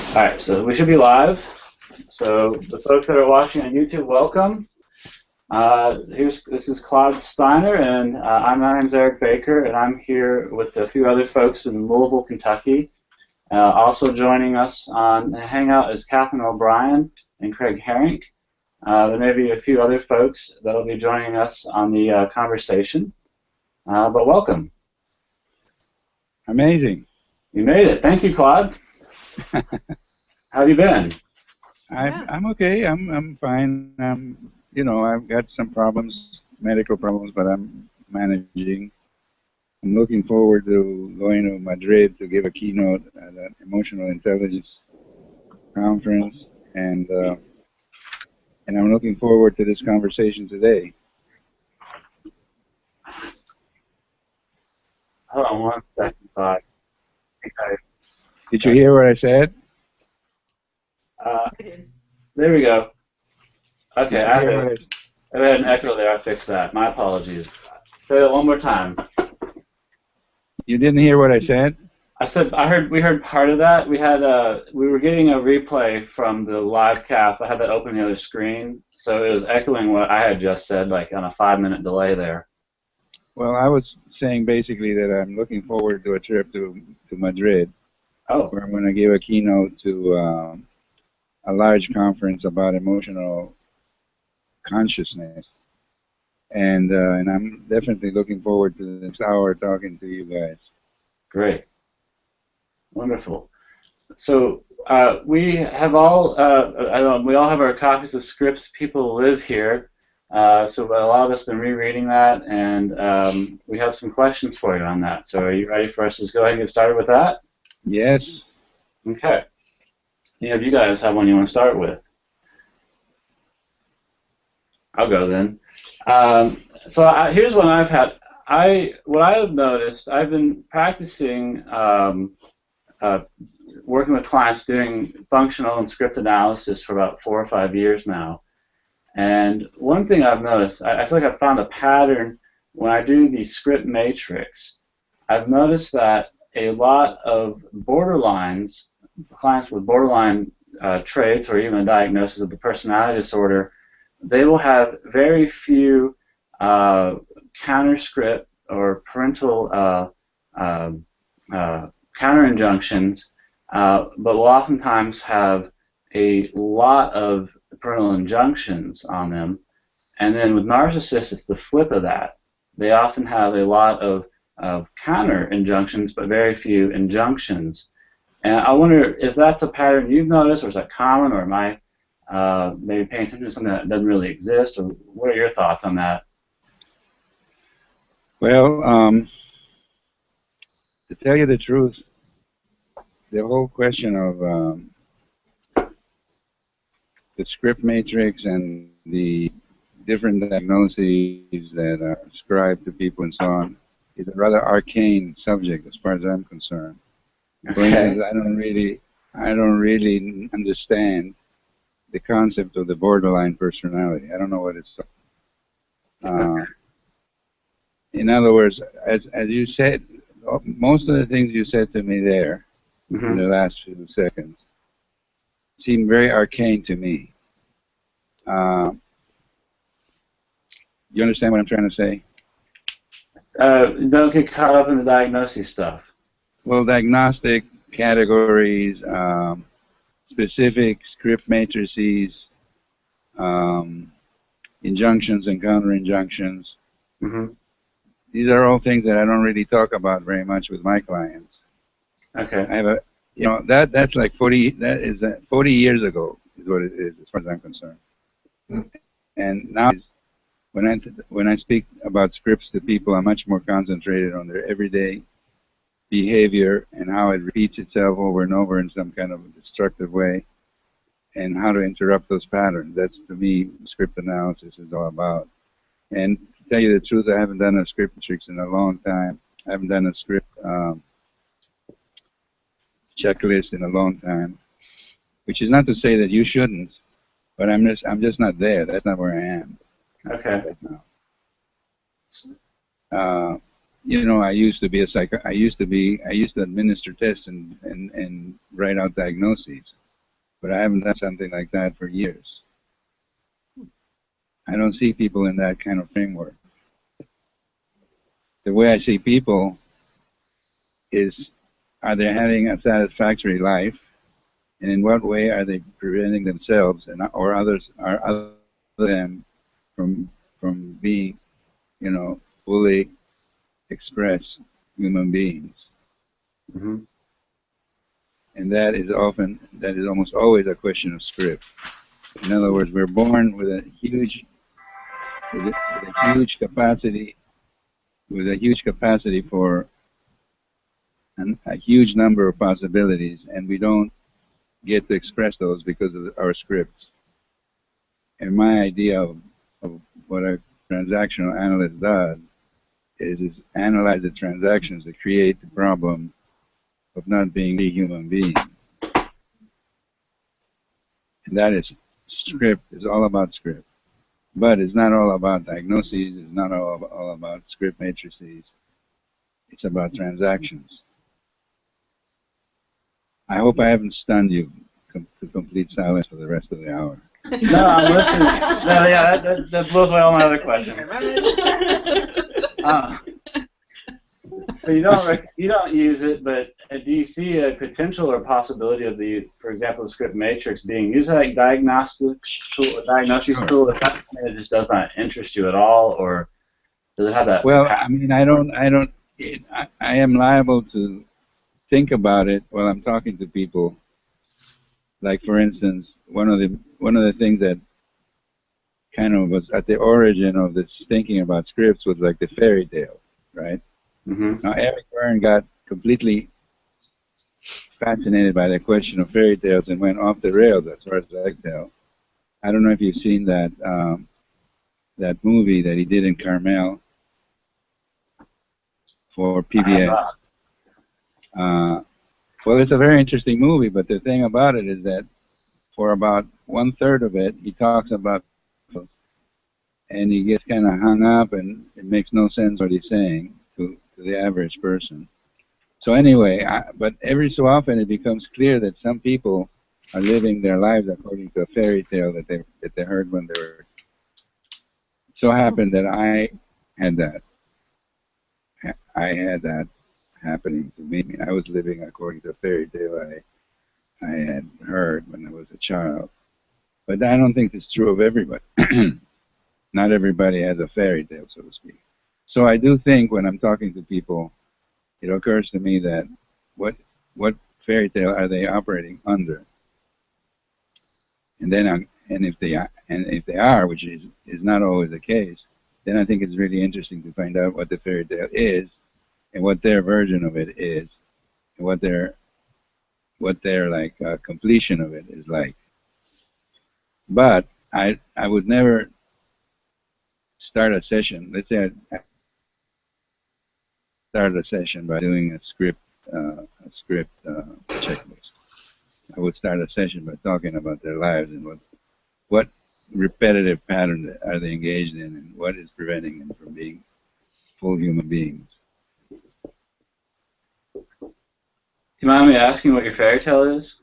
All right, so we should be live. So the folks that are watching on YouTube, welcome. This is Claude Steiner, and my name's Eric Baker, and I'm here with a few other folks in Louisville, Kentucky. Also joining us on the Hangout is Catherine O'Brien and Craig Herink. There may be a few other folks that will be joining us on the conversation, but welcome. Amazing. You made it. Thank you, Claude. How have you been? I'm okay. I'm fine. I've got some problems, medical problems, but I'm managing. I'm looking forward to going to Madrid to give a keynote at an emotional intelligence conference, and I'm looking forward to this conversation today. Hold on one second, Claude. Did you hear what I said? There we go. Okay, I had an echo there. I fixed that. My apologies. Say that one more time. You didn't hear what I said? We heard part of that. We were getting a replay from the live cap. I had that open on the other screen, so it was echoing what I had just said, like on a 5-minute delay there. Well, I was saying basically that I'm looking forward to a trip to Madrid, where I'm going to give a keynote to a large conference about emotional consciousness, and I'm definitely looking forward to this hour talking to you guys. Great, wonderful. So we all have our copies of scripts. People live here, so a lot of us have been rereading that, and we have some questions for you on that. So are you ready for us to just go ahead and get started with that? Yes. Okay. Any of you guys have one you want to start with? I'll go then. Here's one I've had. What I have noticed, I've been practicing working with clients doing functional and script analysis for about 4 or 5 years now. And one thing I've noticed, I feel like I've found a pattern when I do the script matrix. I've noticed that a lot of borderlines, clients with borderline traits or even a diagnosis of the personality disorder, they will have very few counter-script or parental counter-injunctions, but will oftentimes have a lot of parental injunctions on them. And then with narcissists, it's the flip of that. They often have a lot of counter-injunctions, but very few injunctions. And I wonder if that's a pattern you've noticed, or is that common, or am I maybe paying attention to something that doesn't really exist, or what are your thoughts on that? Well, to tell you the truth, the whole question of the script matrix and the different diagnoses that are ascribed to people and so on is a rather arcane subject as far as I'm concerned. Okay. I don't really understand the concept of the borderline personality. I don't know what it's. In other words, as you said, most of the things you said to me there in the last few seconds seem very arcane to me. You understand what I'm trying to say? Don't get caught up in the diagnosis stuff. Well, diagnostic categories, specific script matrices, injunctions and counter-injunctions. These are all things that I don't really talk about very much with my clients. Okay. I have that's like 40 years ago is what it is as far as I'm concerned. And now when I speak about scripts to people, I'm much more concentrated on their everyday behavior and how it repeats itself over and over in some kind of destructive way, and how to interrupt those patterns. That's, to me, script analysis is all about. And to tell you the truth, I haven't done a script matrix in a long time. I haven't done a script checklist in a long time, which is not to say that you shouldn't, but I'm just not there. That's not where I am. Okay. Right now. you know, I used to be I used to administer tests and write out diagnoses, but I haven't done something like that for years. I don't see people in that kind of framework. The way I see people is, are they having a satisfactory life, and in what way are they preventing themselves and or others are other than from being, you know, fully express human beings. Mm-hmm. And that is almost always a question of script. In other words, we're born with a huge capacity for a huge number of possibilities, and we don't get to express those because of our scripts. And my idea of what a transactional analyst does is analyze the transactions that create the problem of not being a human being. And that is script, is all about script. But it's not all about diagnoses, it's not all about script matrices. It's about transactions. I hope I haven't stunned you to complete silence for the rest of the hour. No, I'm listening. No, yeah, that blows away all my other questions. So you don't use it, but do you see a potential or possibility of for example, the script matrix being used as like diagnosis tool? If that it just does not interest you at all, or does it have that? Well, I mean, I am liable to think about it while I'm talking to people. Like, for instance, one of the things that kind of was at the origin of this thinking about scripts was like the fairy tale, right? Mm-hmm. Now, Eric Byrne got completely fascinated by the question of fairy tales and went off the rails as far as I can tell. I don't know if you've seen that that movie that he did in Carmel for PBS. Well, it's a very interesting movie, but the thing about it is that for about 1/3 of it, he talks about, and he gets kind of hung up, and it makes no sense what he's saying to the average person. So anyway, but every so often it becomes clear that some people are living their lives according to a fairy tale that they heard when they were. It so happened that I had that happening to me. I was living according to a fairy tale I had heard when I was a child. But I don't think it's true of everybody. Not everybody has a fairy tale, so to speak. So I do think when I'm talking to people, it occurs to me that what fairy tale are they operating under? And then if they are, which is not always the case, then I think it's really interesting to find out what the fairy tale is, and what their version of it is, and what their like completion of it is like. But I would never start a session. Let's say I started a session by doing a script checklist. I would start a session by talking about their lives and what repetitive pattern are they engaged in, and what is preventing them from being full human beings. Do you mind me asking what your fairy tale is?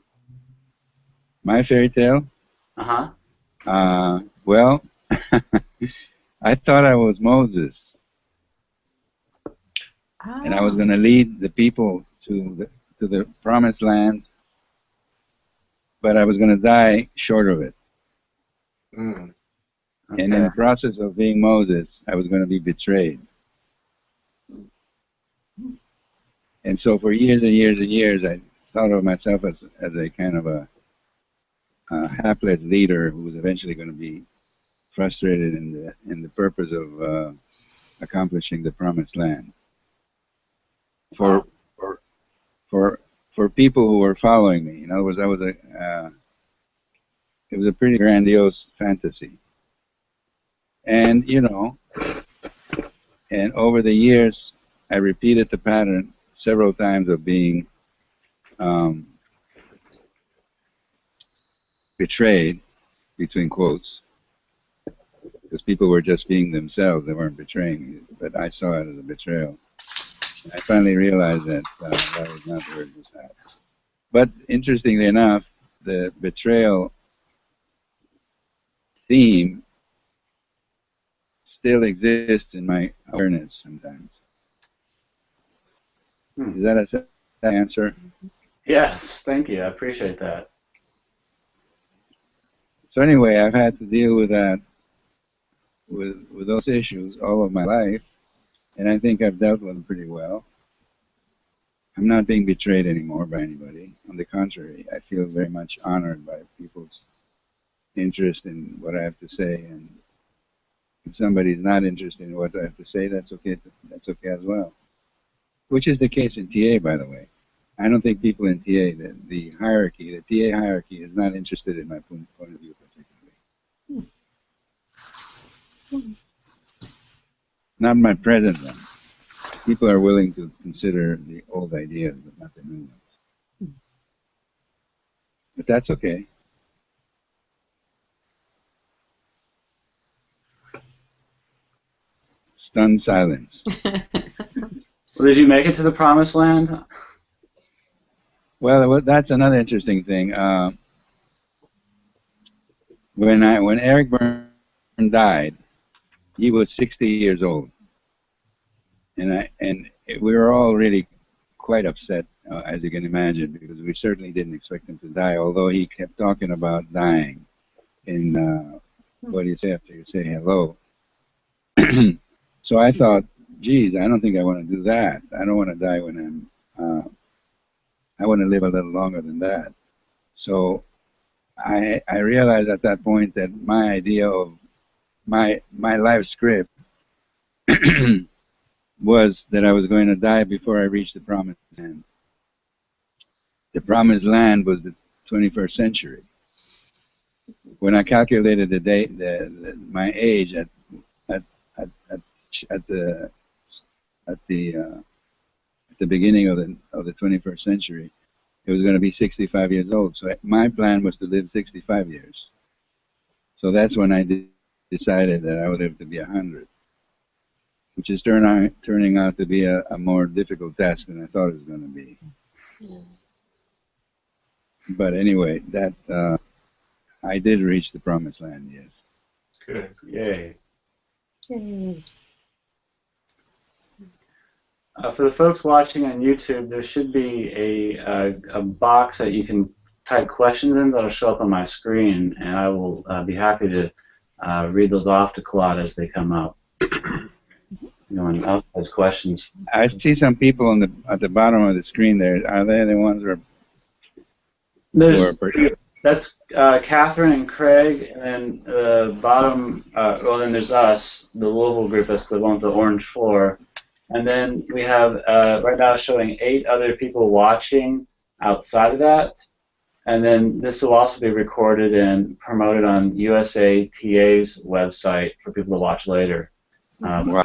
My fairy tale? Uh-huh. Well, I thought I was Moses. And I was going to lead the people to the promised land, but I was going to die short of it. Okay. And in the process of being Moses, I was going to be betrayed. And so for years and years and years, I thought of myself as a kind of a hapless leader who was eventually going to be frustrated in the purpose of accomplishing the promised land. For people who were following me, in other words, it was a pretty grandiose fantasy. And you know, and over the years, I repeated the pattern several times of being betrayed, between quotes, because people were just being themselves; they weren't betraying me. But I saw it as a betrayal. I finally realized that that was not where it was at. But interestingly enough, the betrayal theme still exists in my awareness sometimes. Is that a answer? Yes, thank you. I appreciate that. So anyway, I've had to deal with that, with those issues all of my life, and I think I've dealt with them pretty well. I'm not being betrayed anymore by anybody. On the contrary, I feel very much honored by people's interest in what I have to say, and if somebody's not interested in what I have to say, that's okay. That's okay as well. Which is the case in TA, by the way. I don't think people in TA, the hierarchy, the TA hierarchy, is not interested in my point of view particularly. Not my present one. People are willing to consider the old ideas, but not the new ones. But that's okay. Stunned silence. Well, did you make it to the promised land? Well, that's another interesting thing. When Eric Berne died, he was 60 years old, and we were all really quite upset, as you can imagine, because we certainly didn't expect him to die. Although he kept talking about dying, in what do you say after you say hello? So I thought, geez, I don't think I want to do that. I don't want to die when I want to live a little longer than that. So I realized at that point that my idea of my life script was that I was going to die before I reached the promised land. The promised land was the 21st century. When I calculated the date, my age at the beginning of the 21st century, it was going to be 65 years old. So my plan was to live 65 years. So that's when I decided that I would live to be 100, which is turning out to be a more difficult task than I thought it was going to be. But anyway, that I did reach the promised land, yes. Good. Yay. Yay. For the folks watching on YouTube, there should be a box that you can type questions in that'll show up on my screen, and I will be happy to read those off to Claude as they come up. And ask those questions. I see some people at the bottom of the screen there. Are they the ones who are That's Catherine and Craig, and then the bottom, well, then there's us, the Louisville group. That's the one with the orange floor. And then we have, right now, showing 8 other people watching outside of that. And then this will also be recorded and promoted on USATA's website for people to watch later. Wow.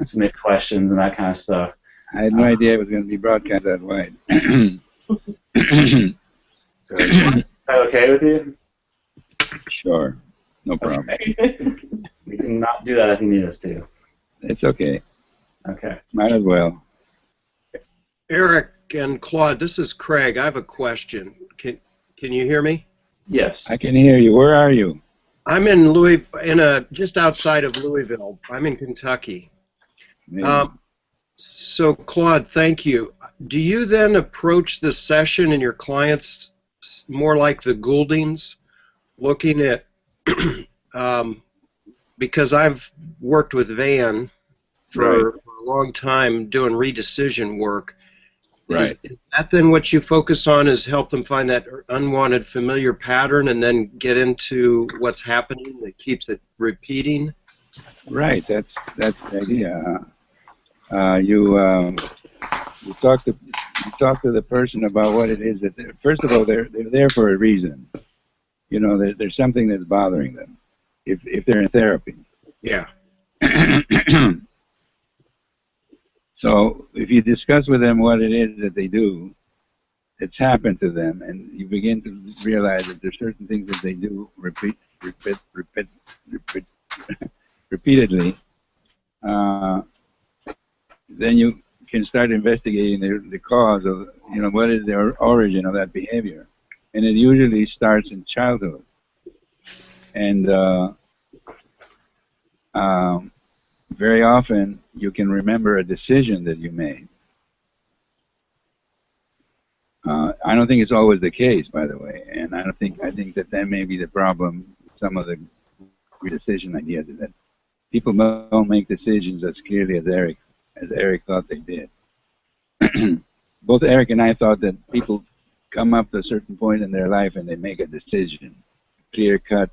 Submit questions and that kind of stuff. I had no idea it was going to be broadcast that wide. So, is that okay with you? Sure. No problem. Okay. We can not do that if you need us to. It's okay. Okay. Might as well. Eric and Claude, this is Craig. I have a question. Can you hear me? Yes. I can hear you. Where are you? I'm in just outside of Louisville. I'm in Kentucky. So Claude, thank you. Do you then approach the session and your clients more like the Gouldings, looking at because I've worked with Van for a long time doing redecision work. Right. Is that then what you focus on, is help them find that unwanted familiar pattern and then get into what's happening that keeps it repeating? Right. That's the idea. You talk to the person about what it is that first of all they're there for a reason. You know, there's something that's bothering them. If they're in therapy. Yeah. So if you discuss with them what it is that they do, it's happened to them, and you begin to realize that there's certain things that they do repeatedly. then you can start investigating the cause of, what is the origin of that behavior. And it usually starts in childhood. And very often you can remember a decision that you made. I don't think it's always the case, by the way, and I think that may be the problem. Some of the decision ideas is that people don't make decisions as clearly as Eric thought they did. Both Eric and I thought that people come up to a certain point in their life and they make a decision, clear-cut,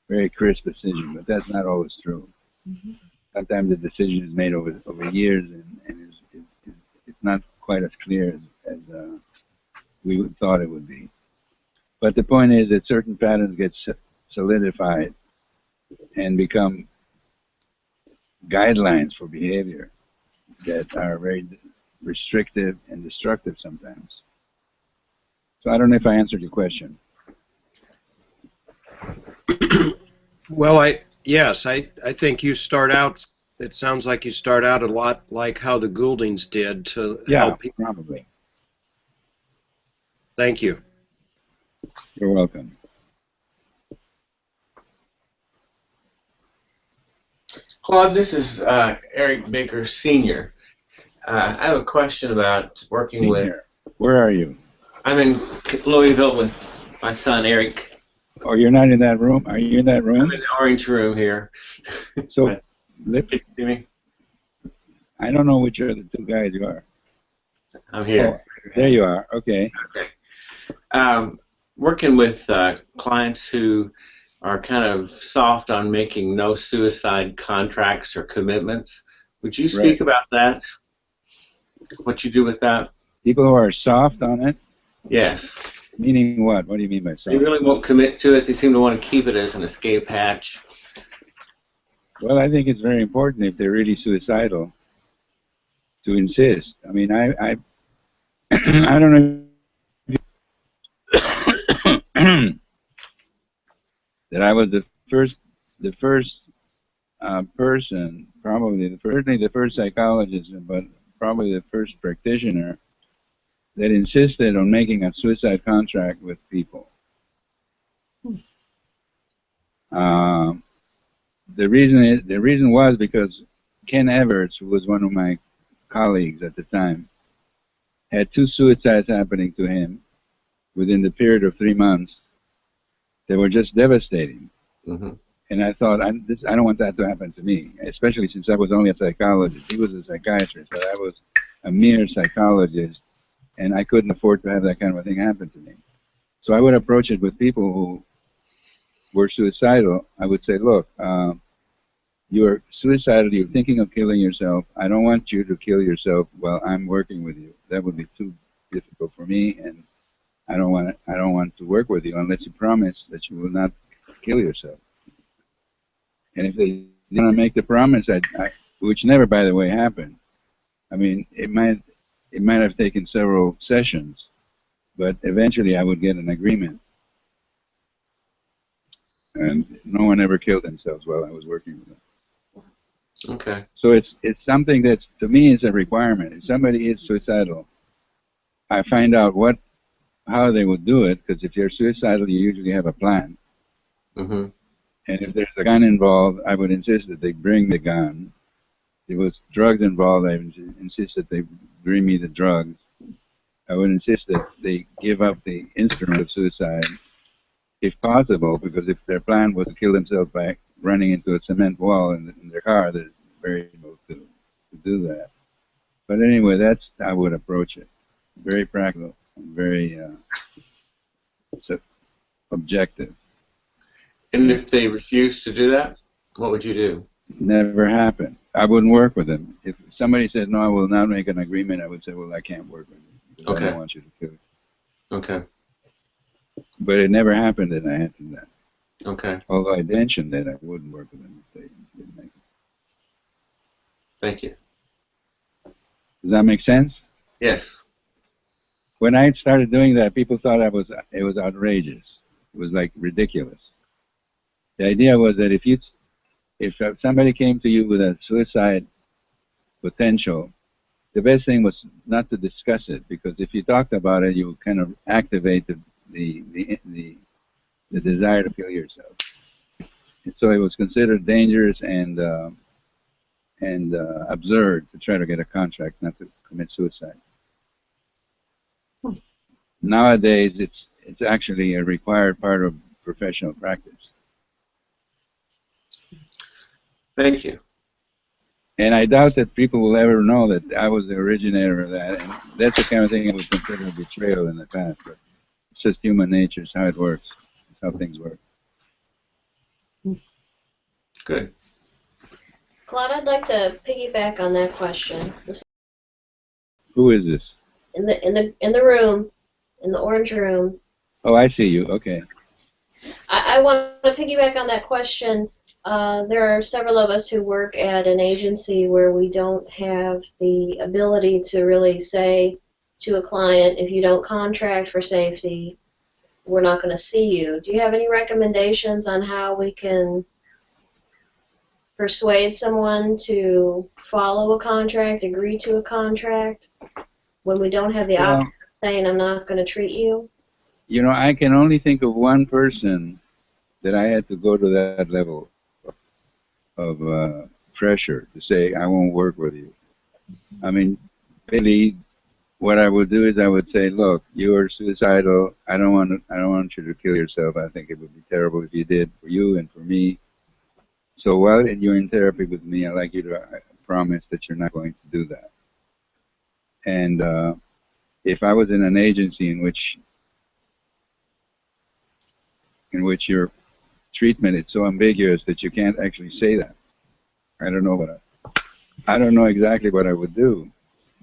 very crisp decision, but that's not always true. Mm-hmm. Sometimes the decision is made over years, and it's not quite as clear as we thought it would be. But the point is that certain patterns get solidified and become guidelines for behavior that are very restrictive and destructive sometimes. So I don't know if I answered your question. Well, yes, I think you start out, it sounds like you start out a lot like how the Gouldings did to help people. Probably. Thank you. You're welcome. Claude, this is Eric Baker Sr. I have a question about working with... Where are you? I'm in Louisville with my son, Eric. Oh, you're not in that room? Are you in that room? I'm in the orange room here. So, Can you see me? I don't know which are the two guys you are. I'm here. Oh, there you are. Okay. Okay. Working with clients who are kind of soft on making no suicide contracts or commitments. Would you speak about that? What you do with that? People who are soft on it? Yes. Meaning what? What do you mean by soft? They really won't commit to it. They seem to want to keep it as an escape hatch. Well, I think it's very important if they're really suicidal to insist. I mean, I don't know that I was the first person, probably certainly the first psychologist, but probably the first practitioner that insisted on making a suicide contract with people. The reason was because Ken Everts, who was one of my colleagues at the time, had 2 suicides happening to him within the period of 3 months. They were just devastating. Mm-hmm. And I thought, I don't want that to happen to me, especially since I was only a psychologist. He was a psychiatrist, but I was a mere psychologist, and I couldn't afford to have that kind of a thing happen to me. So I would approach it with people who were suicidal. I would say, look, you're suicidal, you're thinking of killing yourself. I don't want you to kill yourself while I'm working with you. That would be too difficult for me, and I don't want to work with you unless you promise that you will not kill yourself. And if they didn't want to make the promise, which never, by the way, happened. I mean, it might have taken several sessions, but eventually I would get an agreement. And no one ever killed themselves while I was working with them. Okay. So it's something that's, to me, is a requirement. If somebody is suicidal, I find out how they would do it, because if you're suicidal, you usually have a plan. Mm-hmm. And if there's a gun involved, I would insist that they bring the gun. If there was drugs involved, I would insist that they bring me the drugs. I would insist that they give up the instrument of suicide, if possible, because if their plan was to kill themselves by running into a cement wall in their car, they're very able to do that. But anyway, that's how I would approach it. Very practical, very objective. And if they refuse to do that, what would you do? Never happened. I wouldn't work with them. If somebody said, no, I will not make an agreement, I would say, well, I can't work with you, because I don't want you to kill you. Okay. But it never happened that I had to do that. Okay. Although I mentioned that I wouldn't work with them if they didn't make it. Thank you. Does that make sense? Yes. When I started doing that, people thought it was outrageous. It was like ridiculous. The idea was that if somebody came to you with a suicide potential, the best thing was not to discuss it, because if you talked about it, you would kind of activate the desire to kill yourself. And so it was considered dangerous and absurd to try to get a contract, not to commit suicide. Nowadays, it's actually a required part of professional practice. Thank you. And I doubt that people will ever know that I was the originator of that. And that's the kind of thing I would consider a betrayal in the past. But it's just human nature. It's how it works. It's how things work. Good. Claude, I'd like to piggyback on that question. Who is this? In the room, in the orange room. Oh, I see you. Okay. I want to piggyback on that question. There are several of us who work at an agency where we don't have the ability to really say to a client, if you don't contract for safety, we're not going to see you. Do you have any recommendations on how we can persuade someone to follow a contract, agree to a contract, when we don't have the option of saying, I'm not going to treat you? You know, I can only think of one person that I had to go to that level of pressure to say, I won't work with you. I mean, really, what I would do is I would say, look, you are suicidal. I don't want you to kill yourself. I think it would be terrible if you did, for you and for me. So while you're in therapy with me, I'd like you to promise that you're not going to do that. And if I was in an agency in which your treatment is so ambiguous that you can't actually say that, I don't know exactly what I would do,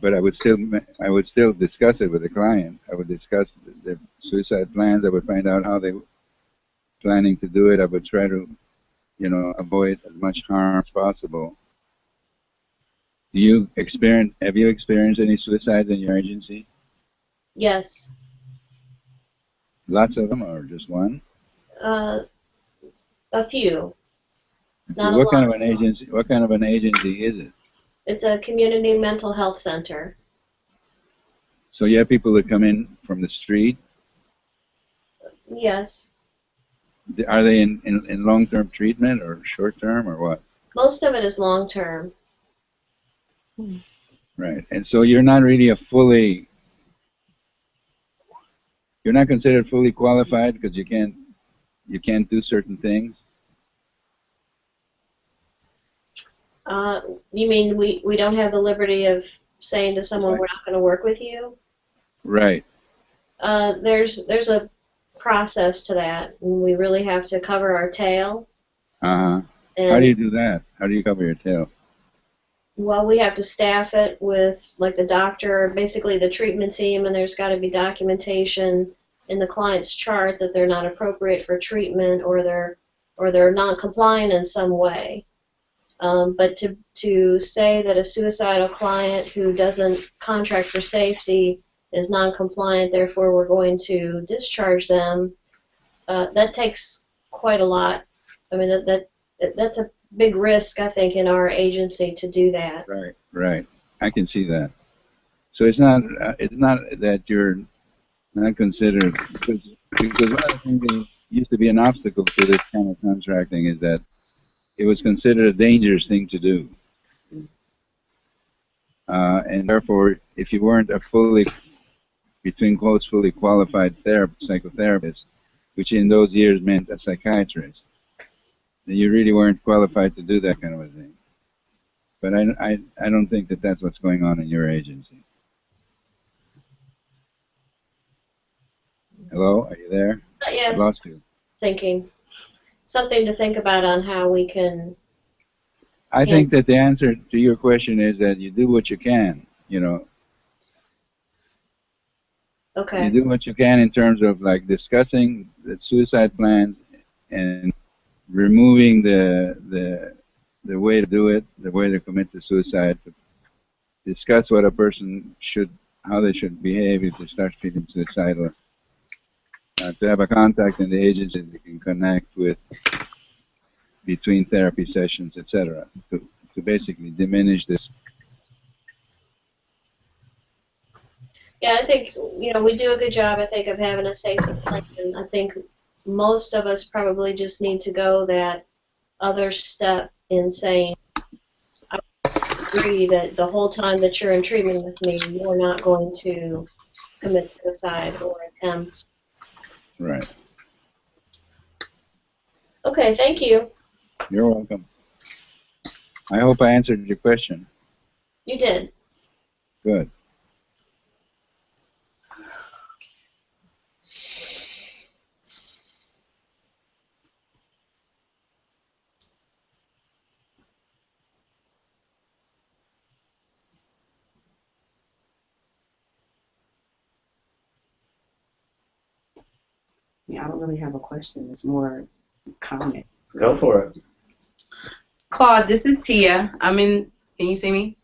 but I would still discuss it with the client. I would discuss the suicide plans. I would find out how they were planning to do it. I would try to, avoid as much harm as possible. Have you experienced any suicides in your agency? Yes. Lots of them, or just one? A few. Not What a kind lot. of an agency? What kind of an agency is it? It's a community mental health center. So you have people that come in from the street. Yes. Are they in long-term treatment or short-term or what? Most of it is long-term. Right. And so you're not really you're not considered fully qualified because you can't do certain things. You mean we don't have the liberty of saying to someone, we're not going to work with you? Right. There's a process to that, and we really have to cover our tail. Uh-huh. How do you do that? How do you cover your tail? Well, we have to staff it with, like, the doctor, basically the treatment team, and there's got to be documentation in the client's chart that they're not appropriate for treatment, or they're non-compliant in some way. But to say that a suicidal client who doesn't contract for safety is non-compliant, therefore we're going to discharge them, that takes quite a lot. I mean, that's a big risk, I think, in our agency to do that. Right. I can see that. So it's not that you're not considered, because one of the things that used to be an obstacle to this kind of contracting is that it was considered a dangerous thing to do. And therefore, if you weren't a fully, between quotes, fully qualified psychotherapist, which in those years meant a psychiatrist, then you really weren't qualified to do that kind of a thing. But I don't think that that's what's going on in your agency. Hello, are you there? Yes. I lost you. Thinking. Something to think about on how we can... I think that the answer to your question is that you do what you can, Okay. You do what you can in terms of, like, discussing the suicide plans and removing the way to do it, the way to commit to suicide, to discuss what a person how they should behave if they start feeling suicidal, to have a contact in the agency they can connect with between therapy sessions, etc., to basically diminish this Yeah, I think, we do a good job, I think, of having a safety plan. I think most of us probably just need to go that other step in saying, I agree that the whole time that you're in treatment with me, you're not going to commit suicide or attempt. Right. Okay, thank you. You're welcome. I hope I answered your question. You did. Good. Yeah, I don't really have a question. It's more comment. Go for it. Claude, this is Tia. Can you see me?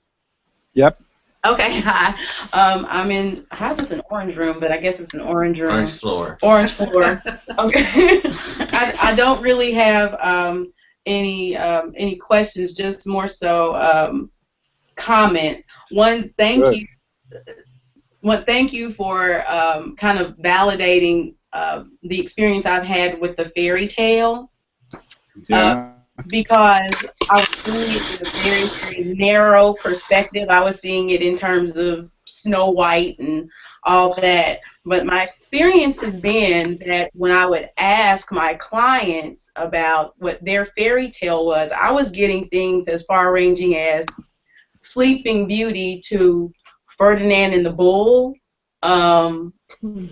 Yep. Okay, hi. I'm in, how's this, an orange room? But I guess it's an orange room. Orange floor. Orange floor. Okay. I don't really have any questions, just more so comments. One, thank Good. you. Thank you for kind of validating the experience I've had with the fairy tale. Yeah. Because I was seeing it in a very, very narrow perspective. I was seeing it in terms of Snow White and all that. But my experience has been that when I would ask my clients about what their fairy tale was, I was getting things as far-ranging as Sleeping Beauty to Ferdinand and the Bull,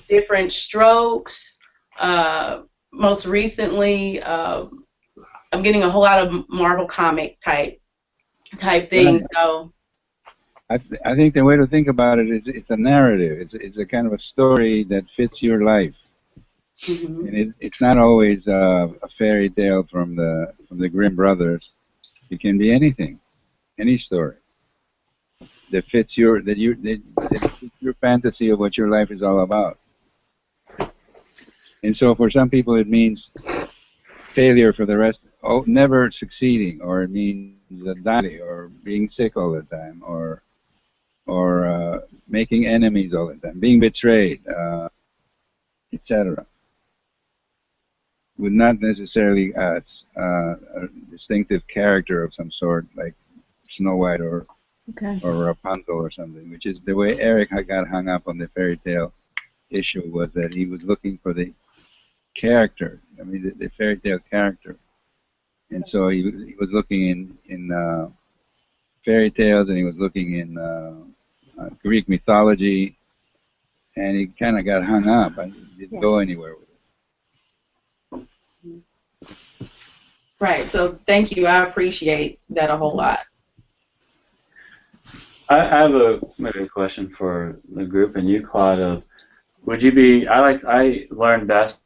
different strokes. Most recently, I'm getting a whole lot of Marvel comic type things. So I think the way to think about it is it's a narrative. It's a kind of a story that fits your life, and it's not always a fairy tale from the Grimm brothers. It can be anything, any story that fits your fantasy of what your life is all about. And so for some people it means failure for the rest, never succeeding, or it means dying, or being sick all the time, or making enemies all the time, being betrayed, etc. With not necessarily a distinctive character of some sort, like Snow White or Rapunzel or something, which is the way Eric got hung up on the fairy tale issue, was that he was looking for the character, the fairy tale character. And so he was looking in fairy tales, and he was looking in Greek mythology, and he kind of got hung up and didn't go anywhere with it. right. So thank you. I appreciate that a whole lot. I have maybe a question for the group and you, Claude. Would you be? I learned best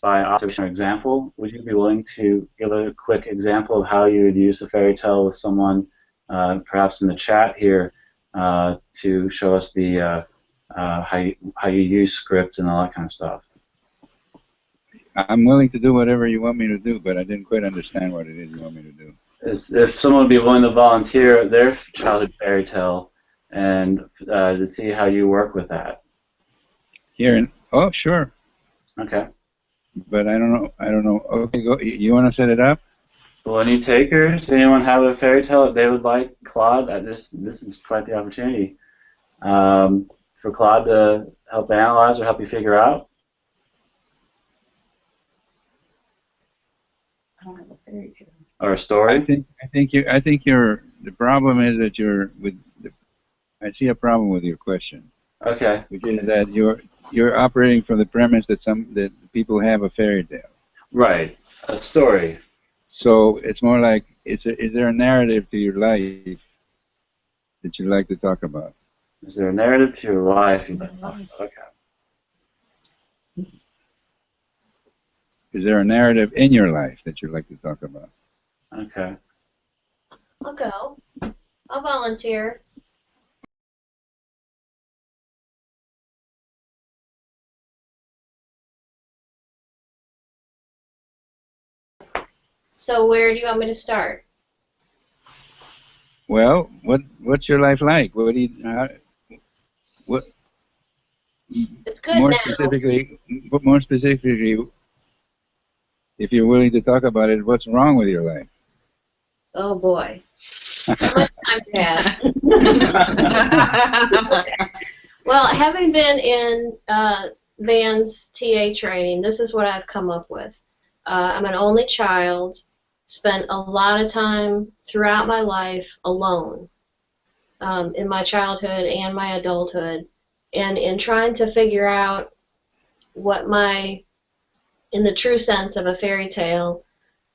by observation or example. Would you be willing to give a quick example of how you would use the fairy tale with someone, perhaps in the chat here, to show us the how you use script and all that kind of stuff? I'm willing to do whatever you want me to do, but I didn't quite understand what it is you want me to do. If someone would be willing to volunteer their childhood fairy tale and to see how you work with that. Oh, sure. Okay. But I don't know. Okay, go. You want to set it up? Well, any takers? Does anyone have a fairy tale that they would like Claude? This is quite the opportunity for Claude to help analyze or help you figure out. I don't have a fairy tale. Or a story. I think you're. The problem is that I see a problem with your question. Okay. Which is that you're operating from the premise that people have a fairy tale. Right. A story. So it's more like, is there a narrative to your life that you'd like to talk about? Is there a narrative to your life? Okay. Is there a narrative in your life that you'd like to talk about? Okay. I'll go. I'll volunteer. So where do you want me to start? Well, what's your life like? What It's good More now. specifically, if you're willing to talk about it, what's wrong with your life? Oh boy. How much time do you have? Well, having been in Van's TA training, this is what I've come up with. I'm an only child, spent a lot of time throughout my life alone, in my childhood and my adulthood, and in trying to figure out what in the true sense of a fairy tale,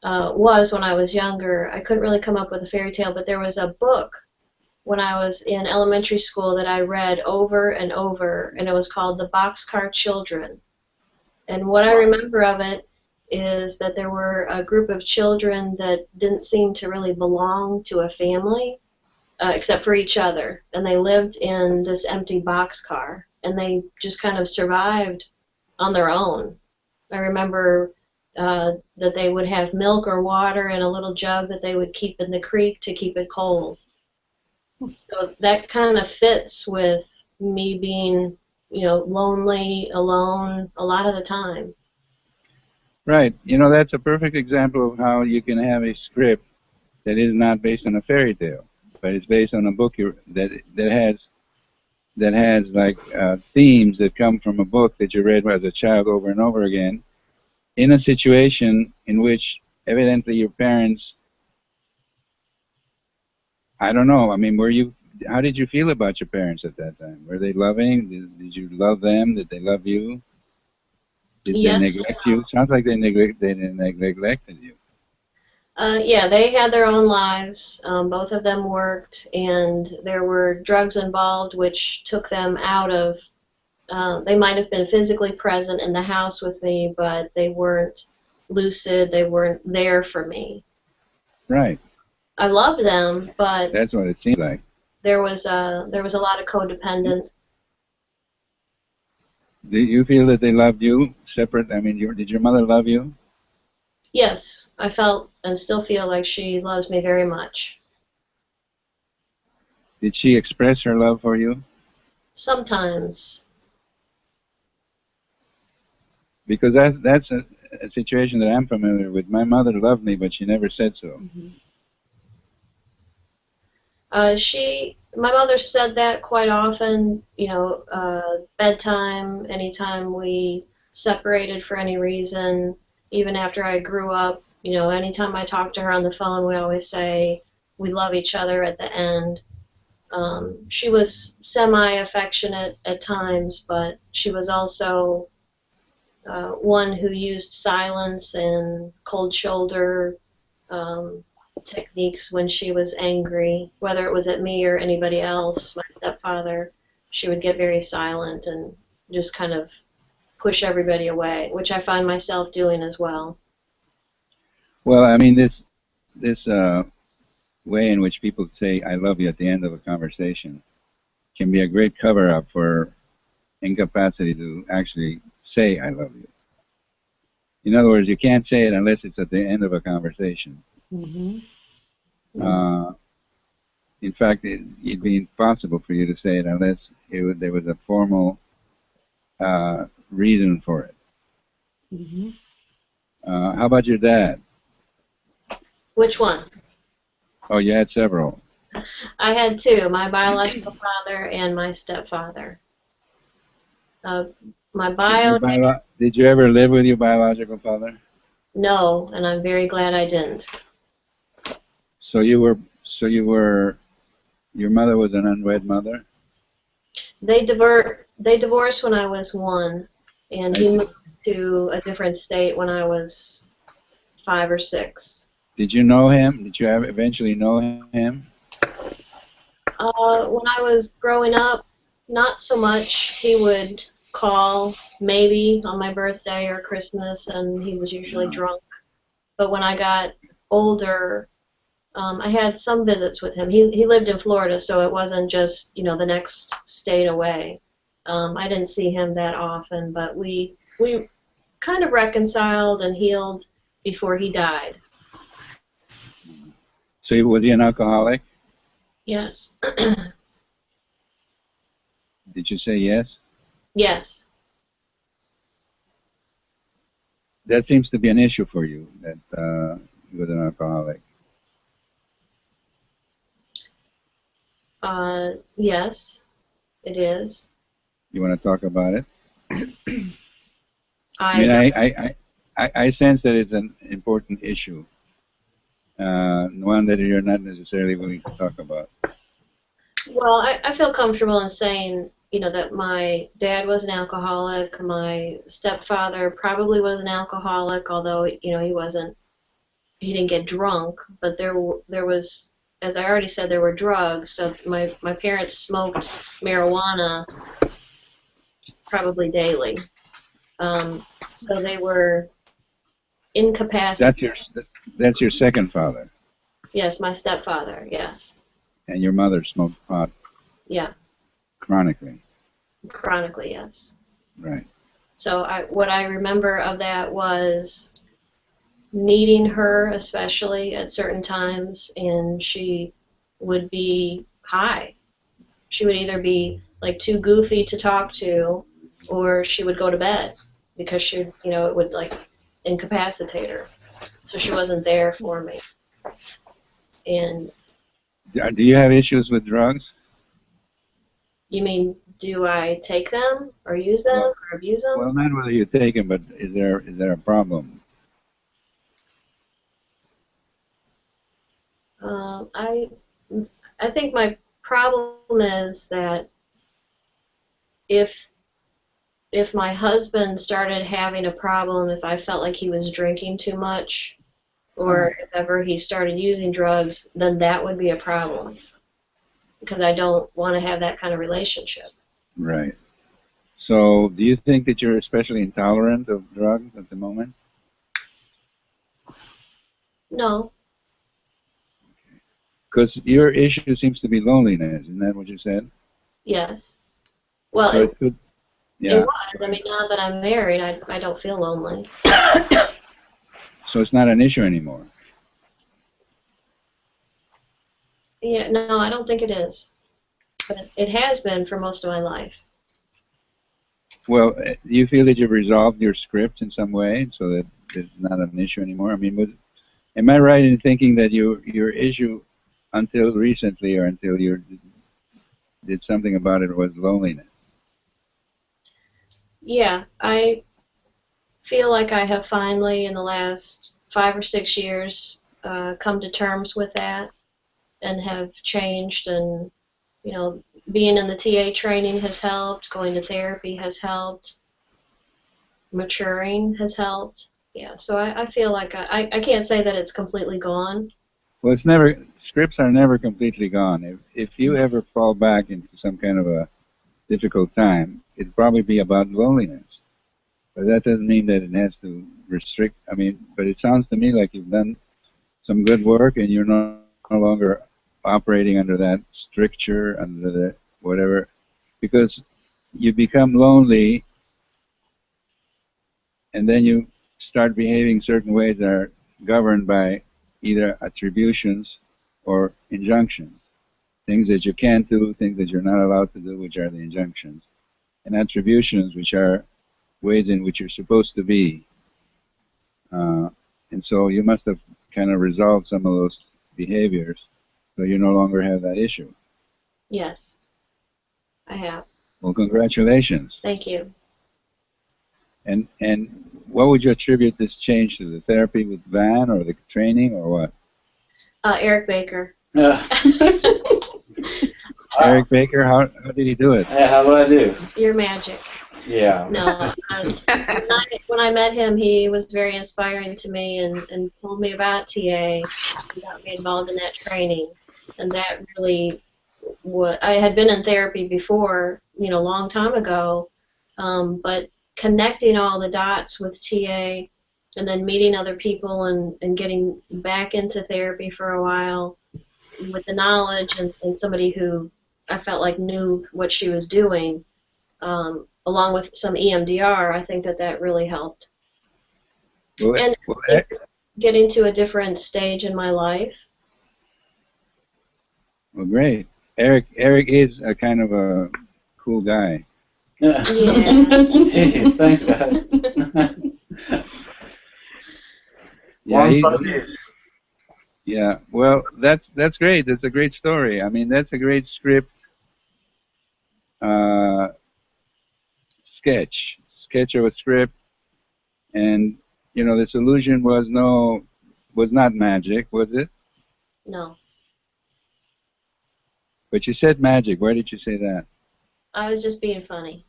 was when I was younger. I couldn't really come up with a fairy tale, but there was a book when I was in elementary school that I read over and over, and it was called The Boxcar Children. And what I remember of it is that there were a group of children that didn't seem to really belong to a family, except for each other. And they lived in this empty boxcar, and they just kind of survived on their own. I remember that they would have milk or water in a little jug that they would keep in the creek to keep it cold. So that kind of fits with me being, lonely, alone a lot of the time. Right. That's a perfect example of how you can have a script that is not based on a fairy tale, but it's based on a book that has like themes that come from a book that you read as a child over and over again, in a situation in which evidently your parents, I don't know, I mean, how did you feel about your parents at that time? Were they loving? Did you love them? Did they love you? Did Yes. they neglect you? Sounds like they neglected you. Yeah, they had their own lives. Both of them worked, and there were drugs involved, which took them out of. They might have been physically present in the house with me, but they weren't lucid. They weren't there for me. Right. I loved them, but that's what it seemed like. There was a lot of codependence. Do you feel that they loved you separate? I mean, did your mother love you? Yes, I felt and still feel like she loves me very much. Did she express her love for you? Sometimes. Because that's a situation that I'm familiar with. My mother loved me, but she never said so. Mm-hmm. My mother said that quite often, bedtime, anytime we separated for any reason, even after I grew up, anytime I talk to her on the phone, we always say we love each other at the end. She was semi-affectionate at times, but she was also one who used silence and cold shoulder techniques when she was angry, whether it was at me or anybody else. My stepfather, she would get very silent and just kind of push everybody away, which I find myself doing as well. Well, I mean, this way in which people say "I love you" at the end of a conversation can be a great cover-up for incapacity to actually say "I love you." In other words, you can't say it unless it's at the end of a conversation. Mm-hmm. In fact, it'd be impossible for you to say it unless there was a formal reason for it. Mm-hmm. How about your dad? Which one? Oh, you had several. I had two, my biological father and my stepfather. Did you ever live with your biological father? No, and I'm very glad I didn't. So your mother was an unwed mother? They divorced when I was 1, and he moved to a different state when I was 5 or 6. Did you know him? Did you eventually know him? When I was growing up, not so much. He would call maybe on my birthday or Christmas, and he was usually drunk. But when I got older, I had some visits with him. He lived in Florida, so it wasn't just the next state away. I didn't see him that often, but we kind of reconciled and healed before he died. So was he an alcoholic? Yes. Did you say yes? Yes. That seems to be an issue for you, that with an alcoholic. Yes, it is. You want to talk about it? I mean, I sense that it's an important issue, one that you're not necessarily willing to talk about. Well, I feel comfortable in saying, you know, that my dad was an alcoholic. My stepfather probably was an alcoholic, although, you know, he didn't get drunk. But there was, as I already said, there were drugs. So my parents smoked marijuana probably daily. So they were incapacitated. That's your second father. Yes, my stepfather. Yes. And your mother smoked pot. Yeah. Chronically. Chronically, yes. Right. So what I remember of that was needing her, especially at certain times, and she would be high. She would either be like too goofy to talk to, or she would go to bed because she, you know, it would like incapacitate her. So she wasn't there for me. And do you have issues with drugs? you mean, do I take them or use them or abuse them? Well, not whether you take them, but is there a problem? I think my problem is that if my husband started having a problem, if I felt like he was drinking too much, or if ever he started using drugs, then that would be a problem, because I don't want to have that kind of relationship. Right. So do you think that you're especially intolerant of drugs at the moment? No. Because your issue seems to be loneliness, isn't that what you said? Yes. Well, so it was. I mean, now that I'm married, I don't feel lonely. So it's not an issue anymore? Yeah, no, I don't think it is. But it has been for most of my life. Well, do you feel that you've resolved your script in some way so that it's not an issue anymore? I mean, am I right in thinking that your issue until recently, or until you did something about it, was loneliness? Yeah, I feel like I have finally, in the last 5 or 6 years, come to terms with that and have changed. And, you know, being in the TA training has helped, going to therapy has helped, maturing has helped. Yeah, so I feel like I can't say that it's completely gone. Well, scripts are never completely gone. If you ever fall back into some kind of a difficult time, it'd probably be about loneliness. But that doesn't mean that it has to restrict. I mean, but it sounds to me like you've done some good work, and you're no longer operating under that stricture, under the whatever, because you become lonely, and then you start behaving certain ways that are governed by either attributions or injunctions. Things that you can't do, things that you're not allowed to do, which are the injunctions. And attributions, which are ways in which you're supposed to be. And so you must have kind of resolved some of those behaviors, so you no longer have that issue. Yes, I have. Well, congratulations. Thank you. And what would you attribute this change to? The therapy with Van, or the training, or what? Eric Baker. Eric Baker, how did he do it? How do I do? Your magic. Yeah. No, when I met him, he was very inspiring to me and told me about TA and got me involved in that training. And that really, I had been in therapy before, you know, a long time ago, but connecting all the dots with TA and then meeting other people and getting back into therapy for a while with the knowledge and somebody who I felt like knew what she was doing, along with some EMDR, I think that really helped. And getting to a different stage in my life. Well, great. Eric is a kind of a cool guy. Yeah. Jeez, thanks, guys. Yeah, Warm fuzzies. yeah. Well, that's great. That's a great story. I mean, that's a great script uh, sketch of a script, and you know the solution was not magic, was it? No, But you said magic. Why did you say that? I was just being funny.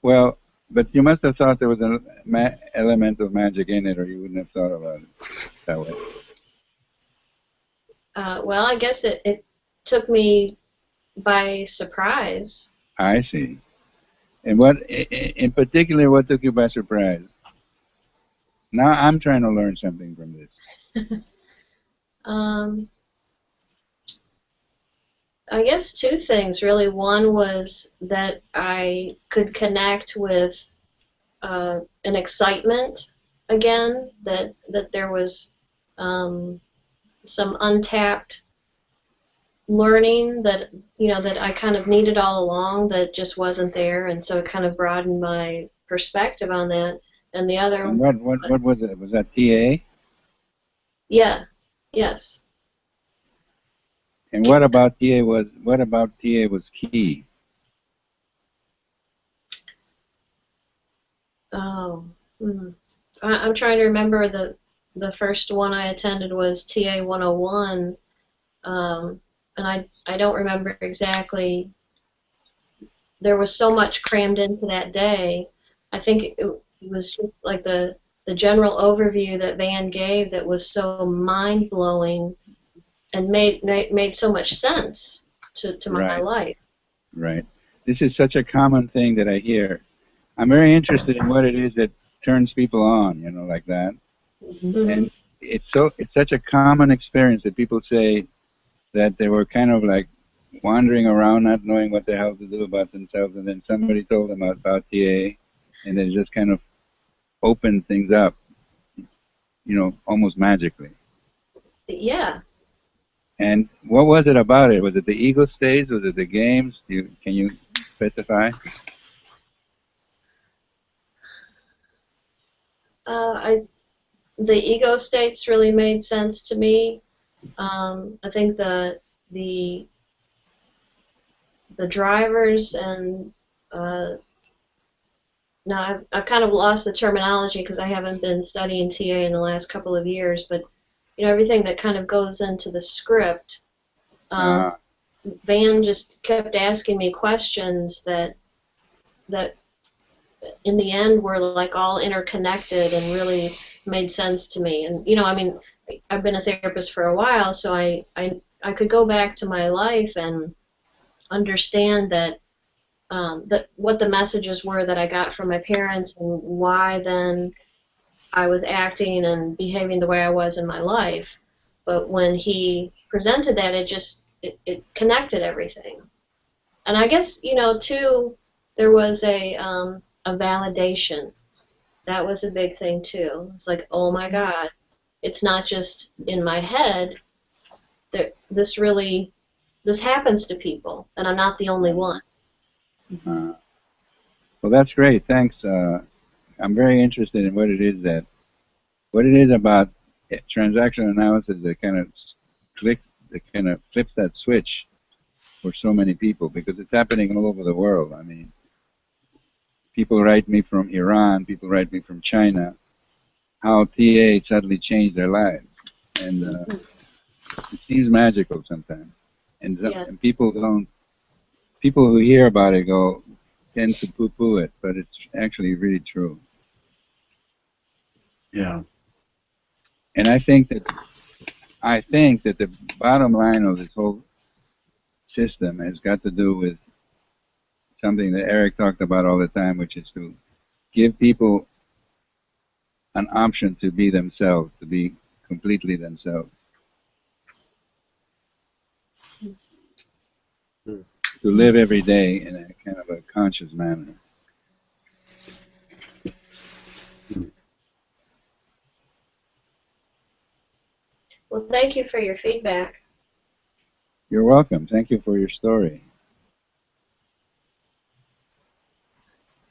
Well, but you must have thought there was an element of magic in it, or you wouldn't have thought about it that way. Well, I guess it took me by surprise. I see. And what, in particular, what took you by surprise? Now I'm trying to learn something from this. I guess two things really. One was that I could connect with an excitement again, that there was some untapped learning that that I kind of needed all along that just wasn't there, and so it kind of broadened my perspective on that. And the other, And what was it? Was that TA? yeah, yes. And what about TA was key? Oh, I'm trying to remember the first one I attended was TA 101, and I don't remember exactly. There was so much crammed into that day. I think it was just like the general overview that Van gave that was so mind blowing and made so much sense to my life. Right. This is such a common thing that I hear. I'm very interested in what it is that turns people on, you know, like that. Mm-hmm. And it's such a common experience that people say that they were kind of like wandering around, not knowing what the hell to do about themselves, and then somebody told them about TA, and they just kind of opened things up, you know, almost magically. Yeah. And what was it about it? Was it the ego stage? Was it the games? Can you specify? The ego states really made sense to me. I think the drivers and now I've kind of lost the terminology because I haven't been studying TA in the last couple of years, but everything that kind of goes into the script. Van just kept asking me questions that in the end were like all interconnected and really made sense to me. And I mean, I've been a therapist for a while, so I could go back to my life and understand that what the messages were that I got from my parents and why then I was acting and behaving the way I was in my life. But when he presented that, it connected everything. And I guess too, there was a validation. That was a big thing too. It's like, oh my God, it's not just in my head. This happens to people, and I'm not the only one. Well, that's great. Thanks. I'm very interested in what it is about transactional analysis that kind of flips that switch for so many people, because it's happening all over the world. I mean, people write me from Iran, people write me from China, how TA suddenly changed their lives, and it seems magical sometimes. And people who hear about it tend to poo-poo it, but it's actually really true. Yeah. And I think that the bottom line of this whole system has got to do with something that Eric talked about all the time, which is to give people an option to be themselves, to be completely themselves. To live every day in a kind of a conscious manner. Well, thank you for your feedback. You're welcome. Thank you for your story.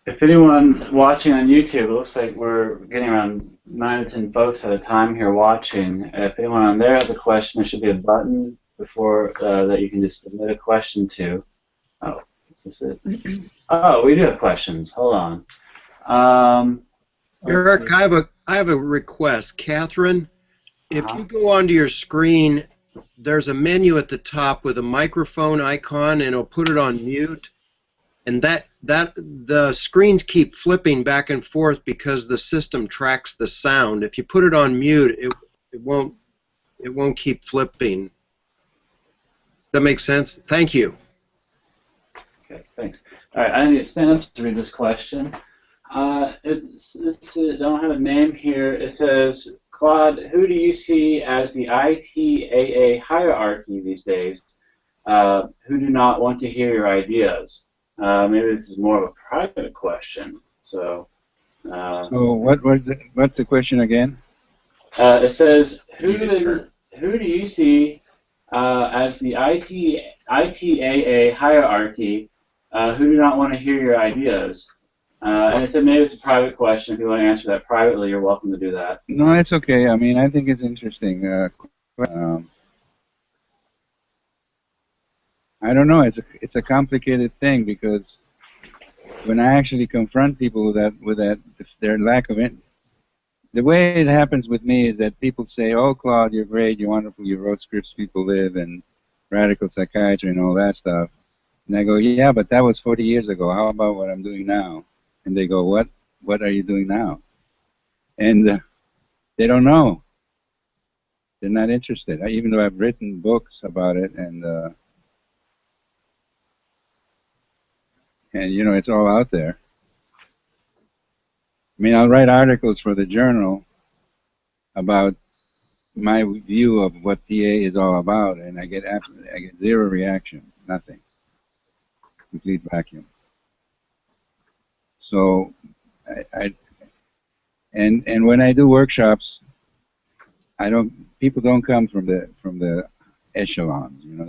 If anyone watching on YouTube, it looks like we're getting around 9 to 10 folks at a time here watching. If anyone on there has a question, there should be a button before that you can just submit a question to. Oh, is this it? Oh, we do have questions. Hold on. Eric, I have a request. Catherine, if you go onto your screen, there's a menu at the top with a microphone icon, and it'll put it on mute. And that the screens keep flipping back and forth because the system tracks the sound. If you put it on mute, it won't keep flipping. That makes sense? Thank you. Okay, thanks. All right, I need to stand up to read this question. It don't have a name here. It says, Claude, who do you see as the ITAA hierarchy these days who do not want to hear your ideas? Maybe this is more of a private question. So what's the question again? It says, who do you see as the ITAA hierarchy who do not want to hear your ideas? And it said maybe it's a private question. If you want to answer that privately, you're welcome to do that. No, it's okay. I mean, I think it's interesting. I don't know. It's a complicated thing because when I actually confront people with that their lack of it, the way it happens with me is that people say, "Oh, Claude, you're great. You're wonderful. You wrote Scripts People Live and Radical Psychiatry and all that stuff." And I go, "Yeah, but that was 40 years ago. How about what I'm doing now?" And they go, "What are you doing now?" And they don't know. They're not interested. Even though I've written books about it and you know, it's all out there. I mean, I'll write articles for the journal about my view of what TA is all about, and I get zero reaction, nothing, complete vacuum. So, and when I do workshops, people don't come from the echelons, you know.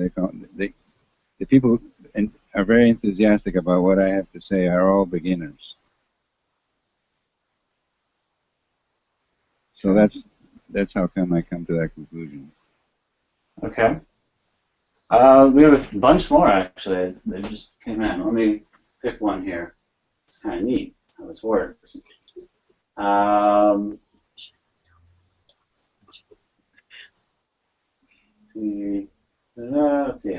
The people are very enthusiastic about what I have to say are all beginners. So that's how come I come to that conclusion. Okay. We have a bunch more actually. They just came in. Let me pick one here. It's kind of neat how this works. Let's see. Let's see.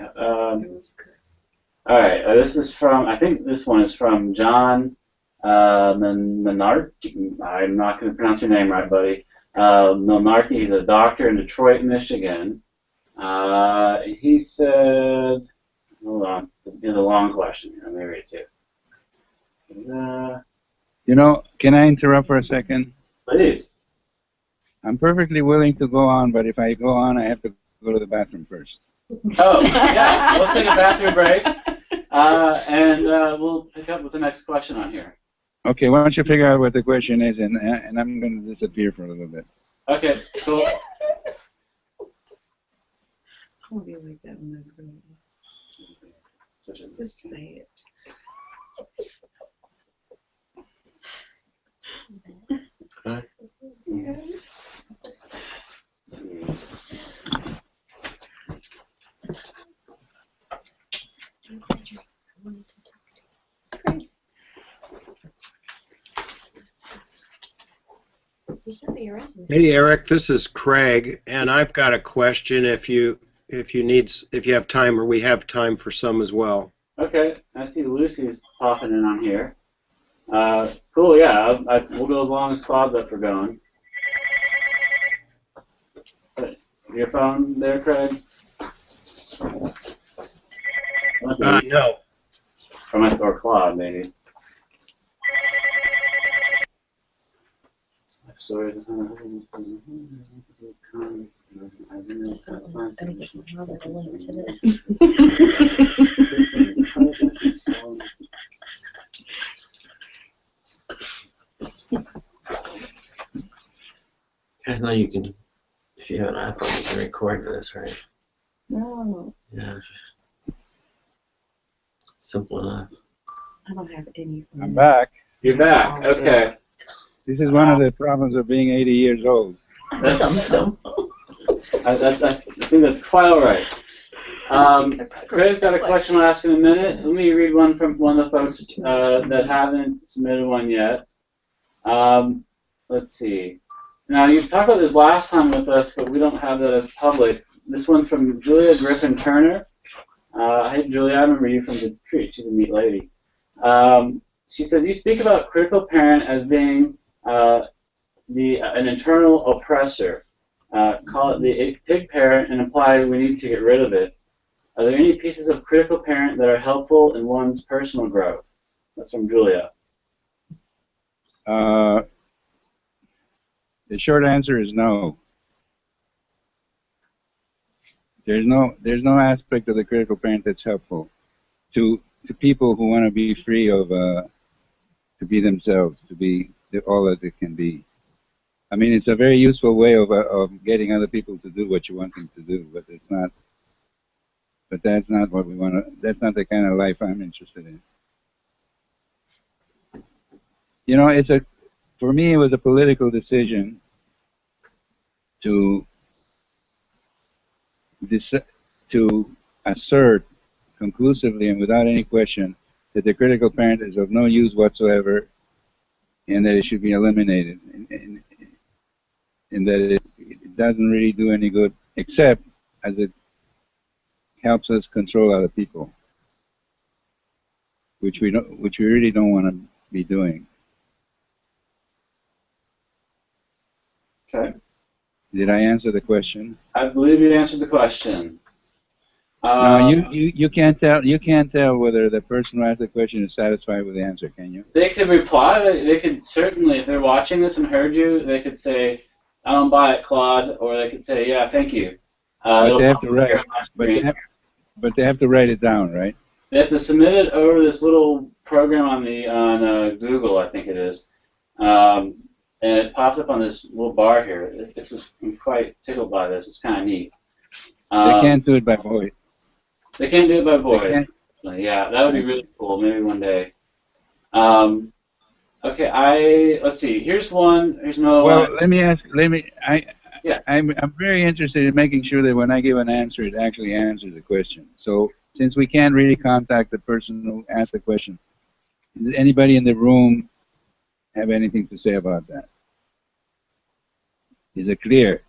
All right. This is from. I think this one is from John Menard. I'm not going to pronounce your name right, buddy. Milnarchy. He's a doctor in Detroit, Michigan. He said, hold on, it's a long question here. Let me read it to you. You know, can I interrupt for a second? Please. I'm perfectly willing to go on, but if I go on, I have to go to the bathroom first. Oh, yeah. Let's take a bathroom break, and we'll pick up with the next question on here. Okay, why don't you figure out what the question is, and I'm going to disappear for a little bit. Okay, cool. I'm gonna be like that when I grow up. Just say it. Huh? You sent me your resume. Hey, Eric, this is Craig, and I've got a question if you have time, or we have time for some as well. Okay, I see Lucy's popping in on here. Cool, yeah, we'll go as long as Claude's up for going. Your phone there, Craig? No. Or Claude, maybe. Stories of I don't get my mother to link to this. I know you can, if you have an iPhone, you can record this, right? No, Yeah. Simple enough. I don't have any. I'm back. You're back. Okay. This is one of the problems of being 80 years old. That's, I think that's quite all right. Craig's got a question I'll ask in a minute. Let me read one from one of the folks that haven't submitted one yet. Let's see. Now, you talked about this last time with us, but we don't have that as public. This one's from Julia Griffin Turner. Hey, Julia, I remember you from the retreat. She's a neat lady. She said, you speak about critical parent as being an internal oppressor. Call it the pig parent and imply we need to get rid of it. Are there any pieces of critical parent that are helpful in one's personal growth? That's from Julia. The short answer is no. There's no aspect of the critical parent that's helpful to people who want to be free of to be themselves, to be all that they can be. I mean, it's a very useful way of getting other people to do what you want them to do, but it's not. But that's not what we want to. That's not the kind of life I'm interested in. You know, for me, it was a political decision to assert conclusively and without any question that the critical parent is of no use whatsoever, and that it should be eliminated, and that it doesn't really do any good except as it helps us control other people, which we really don't want to be doing. Okay. Did I answer the question? I believe you answered the question. No, you can't tell whether the person who asked the question is satisfied with the answer, can you? They could reply. They could certainly, if they're watching this and heard you, they could say, "I don't buy it, Claude," or they could say, "Yeah, thank you." But they have to write. But they have to write it down, right? They have to submit it over this little program on Google, I think it is, and it pops up on this little bar here. I'm quite tickled by this. It's kind of neat. They can't do it by voice. They can't do it by voice. Yeah, that would be really cool. Maybe one day. Okay, let's see. Here's one. Here's another one. Well, let me ask. I'm very interested in making sure that when I give an answer, it actually answers the question. So, since we can't really contact the person who asked the question, does anybody in the room have anything to say about that? Is it clear?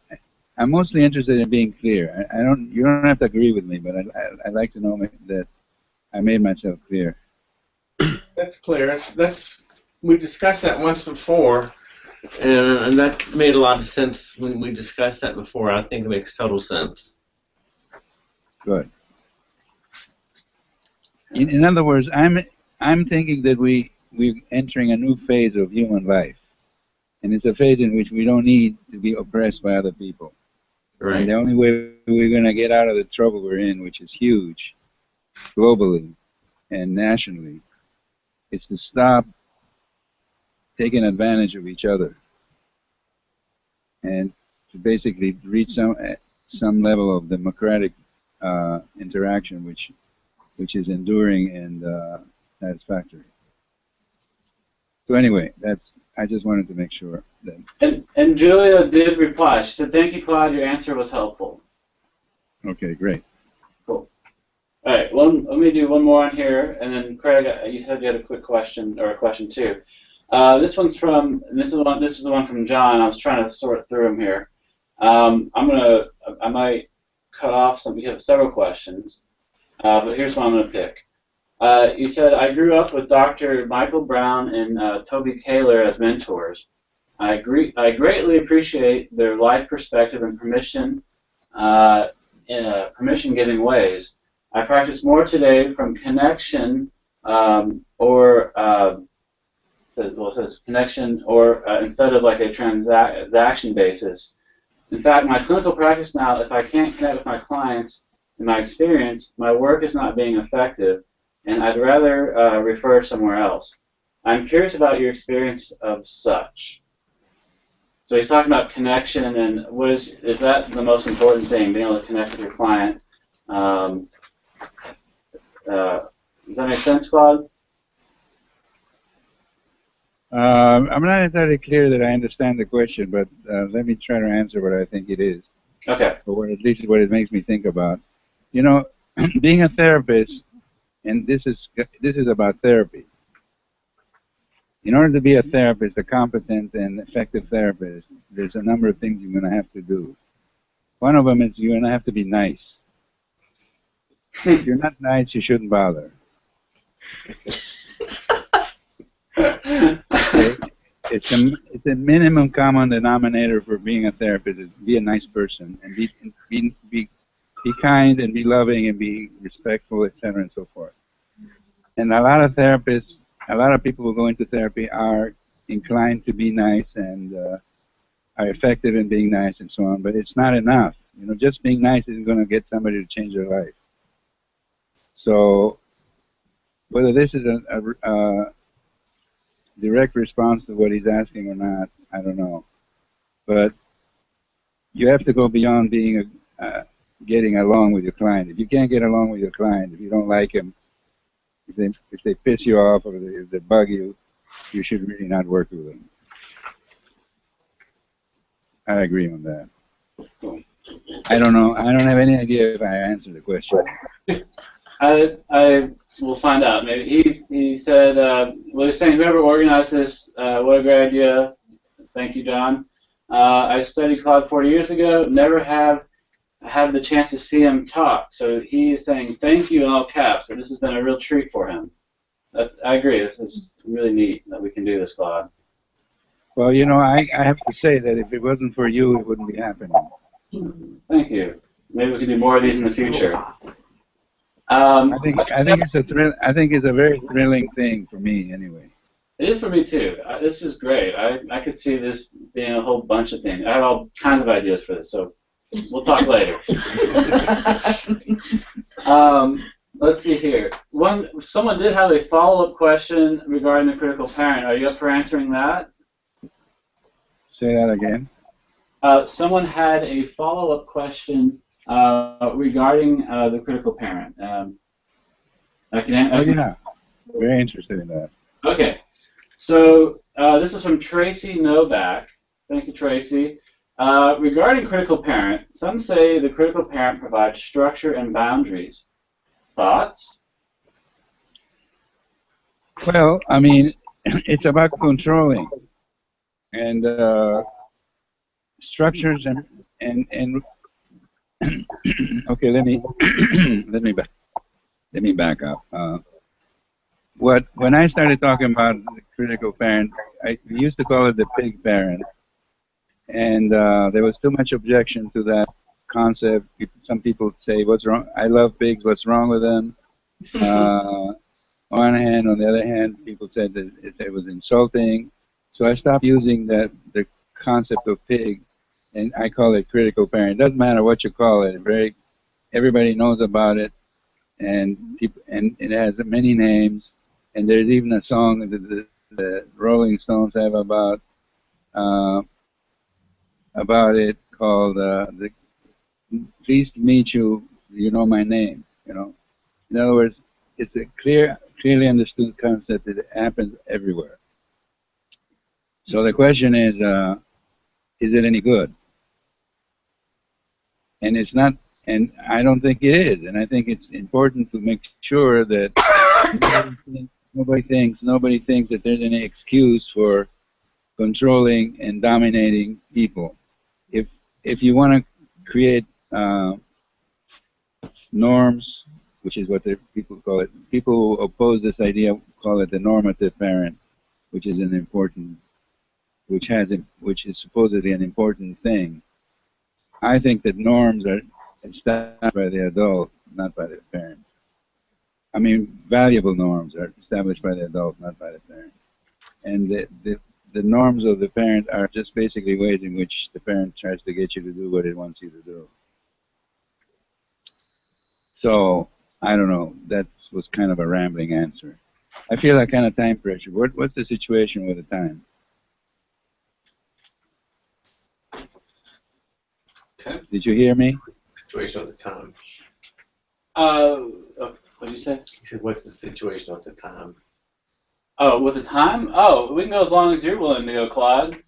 I'm mostly interested in being clear. You don't have to agree with me, but I'd like to know that I made myself clear. That's clear. We discussed that once before, and that made a lot of sense when we discussed that before. I think it makes total sense. Good. In other words, I'm thinking that we're entering a new phase of human life, and it's a phase in which we don't need to be oppressed by other people. Right. And the only way we're going to get out of the trouble we're in, which is huge, globally and nationally, is to stop taking advantage of each other and to basically reach some level of democratic interaction, which is enduring and satisfactory. So anyway, I just wanted to make sure that. And Julia did reply. She said, "Thank you, Claude. Your answer was helpful." Okay, great. Cool. All right. Let me do one more on here, and then Craig, you said you had a quick question or a question too. This is the one from John. I was trying to sort through them here. I might cut off some. We have several questions, but here's one I'm gonna pick. You said, "I grew up with Dr. Michael Brown and Toby Kaler as mentors. I greatly appreciate their life perspective and permission in permission-giving ways. I practice more today from connection it says connection or instead of like a transaction basis. In fact, my clinical practice now, if I can't connect with my clients, in my experience, my work is not being effective, and I'd rather refer somewhere else. I'm curious about your experience of such." So he's talking about connection, and is that the most important thing, being able to connect with your client? Does that make sense, Claude? I'm not entirely clear that I understand the question, but let me try to answer what I think it is, Okay. or what, at least what it makes me think about. You know, being a therapist, and this is about therapy. In order to be a therapist, a competent and effective therapist, there's a number of things you're going to have to do. One of them is you're going to have to be nice. If you're not nice, you shouldn't bother. Okay? It's a minimum common denominator for being a therapist is be a nice person and be kind and be loving and be respectful, etc. and so forth. And a lot of therapists, a lot of people who go into therapy are inclined to be nice and are effective in being nice and so on, but it's not enough. You know, just being nice isn't going to get somebody to change their life. So whether this is a direct response to what he's asking or not, I don't know. But you have to go beyond being getting along with your client. If you can't get along with your client, if you don't like him, if they piss you off or if they bug you, you should really not work with them. I agree on that. I don't know. I don't have any idea if I answered the question. I will find out. Maybe he said, well, he's saying whoever organized this, what a great idea. Thank you, John. I studied Claude 40 years ago. Never have had the chance to see him talk. So he is saying thank you in all caps. And this has been a real treat for him. I agree. This is really neat that we can do this, Claude. Well, you know, I have to say that if it wasn't for you, it wouldn't be happening. Thank you. Maybe we can do more of these in the future. I think it's a thrill. I think it's a very thrilling thing for me, anyway. It is for me too. This is great. I could see this being a whole bunch of things. I have all kinds of ideas for this, so we'll talk later. Let's see here. Someone did have a follow-up question regarding the critical parent. Are you up for answering that? Say that again. Someone had a follow-up question regarding the critical parent. Yeah. Very interested in that. Okay. So this is from Tracy Novak. Thank you, Tracy. Regarding critical parent, some say the critical parent provides structure and boundaries. Thoughts? Well, I mean, it's about controlling and structures and okay. Let me back up. When I started talking about the critical parent, we used to call it the pig parent, and there was too much objection to that concept. Some people say, "What's wrong? I love pigs. What's wrong with them?" On one hand, on the other hand, people said that it was insulting. So I stopped using the concept of pig, and I call it critical parent. It doesn't matter what you call it. Everybody knows about it, and it has many names. And there's even a song that the Rolling Stones have about it called "Pleased to Meet You. You Know My Name." You know, in other words, it's a clearly understood concept that it happens everywhere. So the question is it any good? And it's not, and I don't think it is. And I think it's important to make sure that nobody thinks that there's any excuse for controlling and dominating people. If you want to create norms, which is what the people call it, people who oppose this idea call it the normative parent, which is an important, which is supposedly an important thing. I think that norms are established by the adult, not by the parent. I mean, valuable norms are established by the adult, not by the parent. And the norms of the parent are just basically ways in which the parent tries to get you to do what it wants you to do. So, I don't know. That was kind of a rambling answer. I feel that kind of time pressure. What's the situation with the time? Okay. Did you hear me? Situation at the time. What did you say? He said, "What's the situation at the time?" Oh, with the time? Oh, we can go as long as you're willing to go, Claude.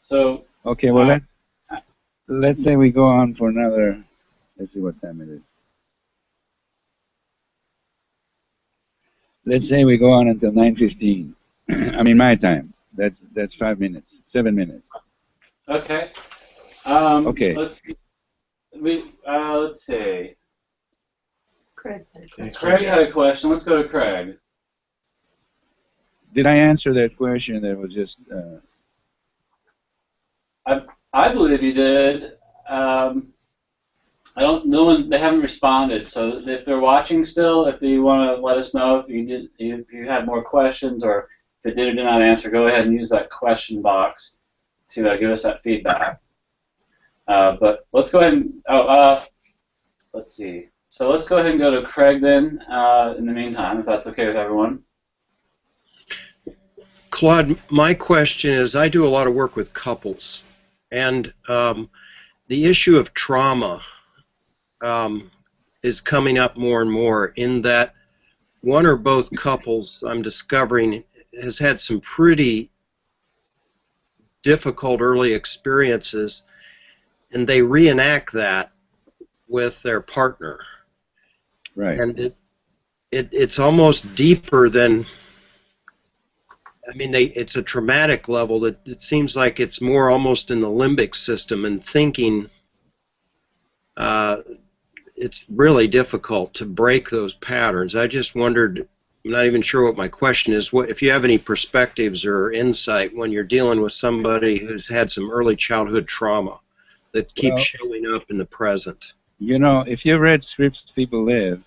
So. Okay, well, let's say we go on for another, let's see what time it is. Let's say we go on until 9:15. I mean, my time. That's 5 minutes, 7 minutes. Okay. Okay. Let's see. Let's see. Craig. Craig had a question. Let's go to Craig. Did I answer that question? That was just. I believe you did. I don't. No one. They haven't responded. So if they're watching still, if you want to let us know if you did, if you had more questions, or if it did or did not answer, go ahead and use that question box to give us that feedback. But let's go ahead and. Let's see. So let's go ahead and go to Craig then. In the meantime, if that's okay with everyone. Claude, my question is, I do a lot of work with couples, and the issue of trauma is coming up more and more, in that one or both couples, I'm discovering, has had some pretty difficult early experiences, and they reenact that with their partner. Right. And it's almost deeper than, I mean, it's a traumatic level that it seems like it's more almost in the limbic system and thinking. It's really difficult to break those patterns. I just wondered, I'm not even sure what my question is, what if you have any perspectives or insight when you're dealing with somebody who's had some early childhood trauma that keeps showing up in the present. You know, if you read Scripts People Live,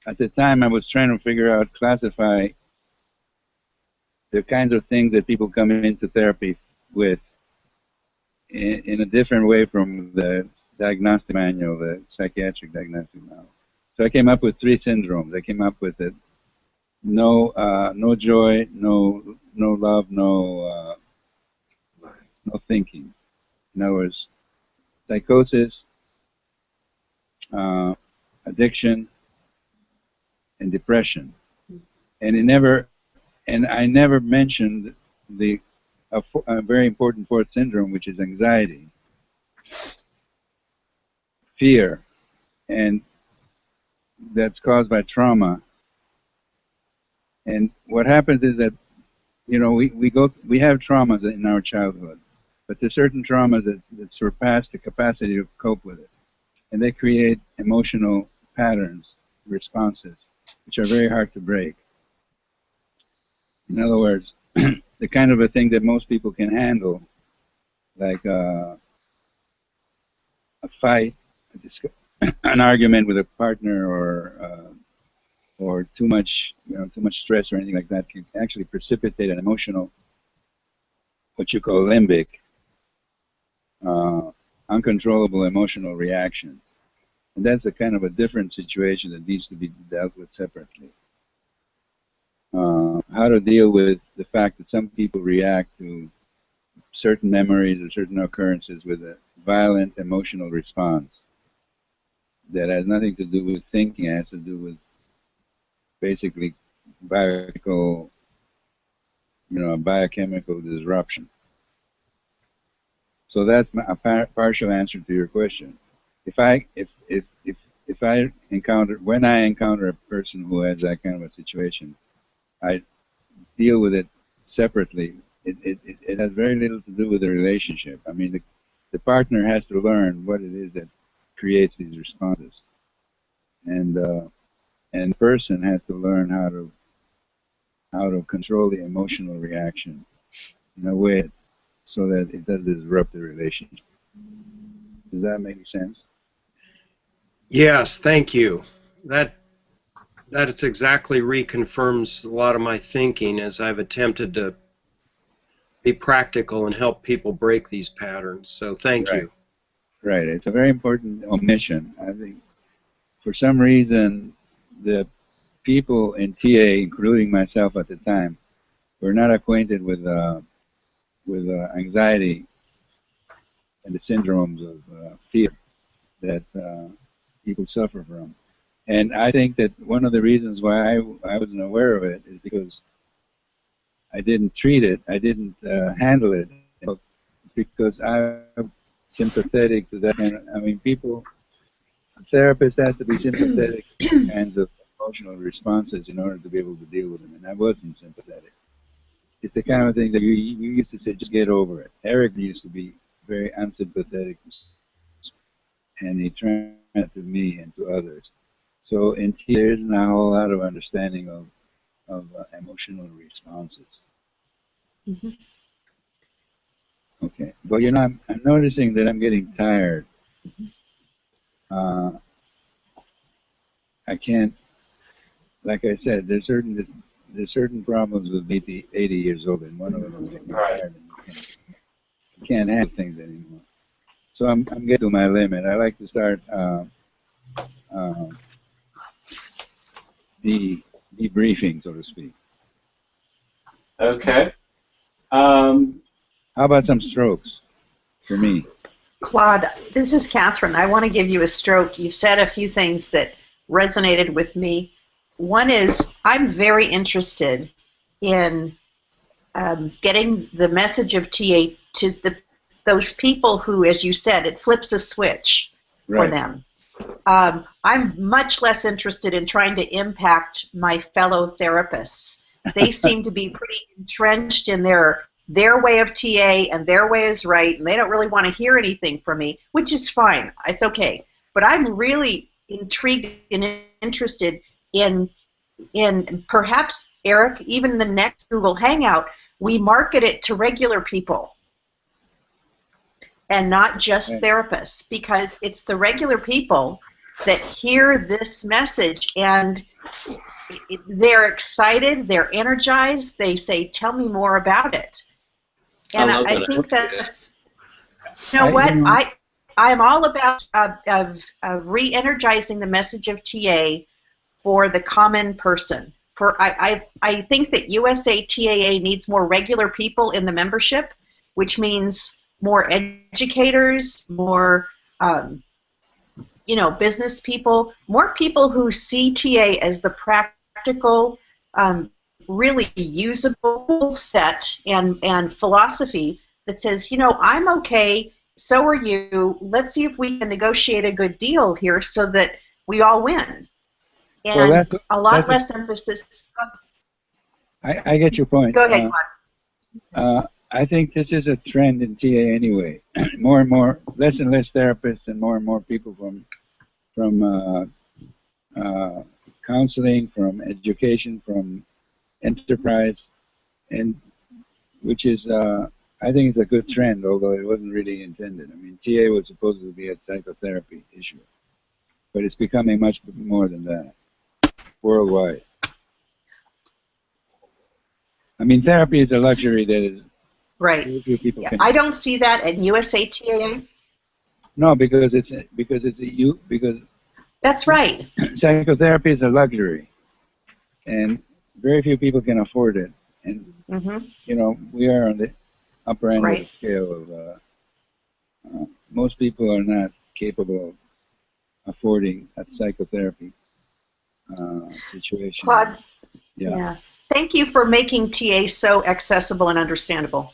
at the time I was trying to figure out, classify the kinds of things that people come into therapy with in a different way from the diagnostic manual, the psychiatric diagnostic manual. So I came up with 3 syndromes. I came up with it: no joy, no love, no thinking. In other words, psychosis, addiction, and depression. And I never mentioned a very important 4th syndrome, which is anxiety, fear, and that's caused by trauma. And what happens is that, you know, we have traumas in our childhood, but there's certain traumas that surpass the capacity to cope with it, and they create emotional patterns, responses, which are very hard to break. In other words, the kind of a thing that most people can handle, like a fight, an argument with a partner, or too much stress or anything like that, can actually precipitate an emotional, what you call limbic, uncontrollable emotional reaction. And that's a kind of a different situation that needs to be dealt with separately. How to deal with the fact that some people react to certain memories or certain occurrences with a violent emotional response that has nothing to do with thinking, it has to do with basically biochemical disruption. So that's a partial answer to your question. When I encounter a person who has that kind of a situation, I deal with it separately. It has very little to do with the relationship. I mean, the partner has to learn what it is that creates these responses, and the person has to learn how to control the emotional reaction in a way so that it doesn't disrupt the relationship. Does that make sense? Yes, thank you. That is exactly reconfirms a lot of my thinking as I've attempted to be practical and help people break these patterns. So thank you. Right. It's a very important omission. I think for some reason the people in TA, including myself at the time, were not acquainted with anxiety and the syndromes of fear that people suffer from. And I think that one of the reasons why I wasn't aware of it is because I didn't treat it, I didn't handle it, because I'm sympathetic to that. And I mean, people, a therapist has to be sympathetic to kinds of emotional responses in order to be able to deal with them. And I wasn't sympathetic. It's the kind of thing that you used to say, just get over it. Eric used to be very unsympathetic, and he tried to me and to others. So in TA, there isn't a whole lot of understanding of emotional responses. Mm-hmm. Okay. Well, you know, I'm noticing that I'm getting tired. I can't, like I said, there's certain problems with 80 years old, and one of them is getting tired, and you can't handle things anymore. So I'm getting to my limit. I like to start debriefing, so to speak. Okay. How about some strokes for me? Claude, this is Catherine. I want to give you a stroke. You've said a few things that resonated with me. One is I'm very interested in getting the message of TA to those people who, as you said, it flips a switch for them. I'm much less interested in trying to impact my fellow therapists. They seem to be pretty entrenched in their way of TA, and their way is right, and they don't really want to hear anything from me, which is fine. It's okay. But I'm really intrigued and interested in perhaps, Eric, even the next Google Hangout, we market it to regular people and not just therapists, because it's the regular people that hear this message and they're excited, they're energized, they say, tell me more about it. And I think that's, you know what, I'm all about of re-energizing the message of TA for the common person. I think that USATAA needs more regular people in the membership, which means more educators, more business people, more people who see TA as the practical, really usable set and philosophy that says, I'm okay, so are you, let's see if we can negotiate a good deal here so that we all win. And a lot less emphasis. I get your point. Go ahead, Claude. I think this is a trend in TA anyway. More and more, less and less therapists, and more people from counseling, from education, from enterprise, and which is, I think it's a good trend, although it wasn't really intended. I mean, TA was supposed to be a psychotherapy issue, but it's becoming much more than that, worldwide. I mean, therapy is a luxury that is right. People can. I don't see that at USATAA. No, because that's right. Psychotherapy is a luxury, and very few people can afford it. And we are on the upper end of the scale of most people are not capable of affording a psychotherapy situation. Claude, yeah. Thank you for making TA so accessible and understandable.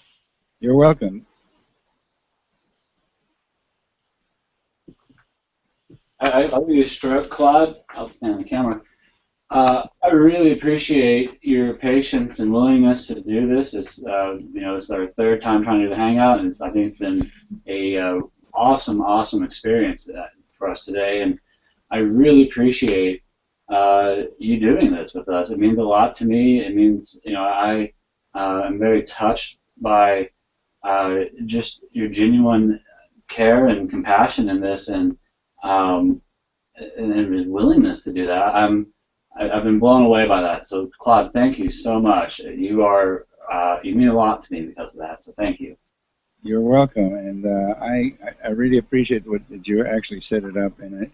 You're welcome. I'll give you a stroke, Claude. I'll stand on the camera. I really appreciate your patience and willingness to do this. It's it's our third time trying to do the Hangout, and I think it's been a awesome experience for us today. And I really appreciate you doing this with us. It means a lot to me. It means I am very touched by just your genuine care and compassion in this, and willingness to do that. I've been blown away by that. So, Claude, thank you so much. You mean a lot to me because of that. So, thank you. You're welcome, and I really appreciate that you actually set it up, and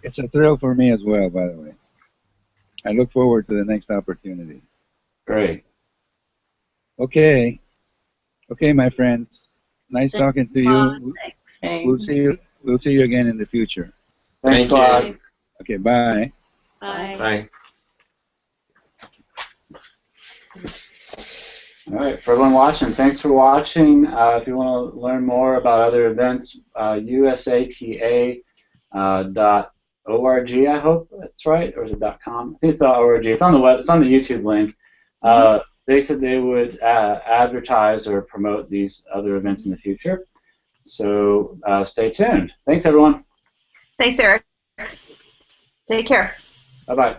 it's a thrill for me as well. By the way, I look forward to the next opportunity. Great. Okay, my friends. Nice talking to you. We'll see you again in the future. Thanks, Claude. Okay, bye. Bye. Bye. All right, for everyone watching, thanks for watching. If you want to learn more about other events, USATA .org, I hope that's right, or is it .com? I think it's .org. It's on the web. It's on the YouTube link. They said they would advertise or promote these other events in the future. So stay tuned. Thanks, everyone. Thanks, Eric. Take care. Bye-bye.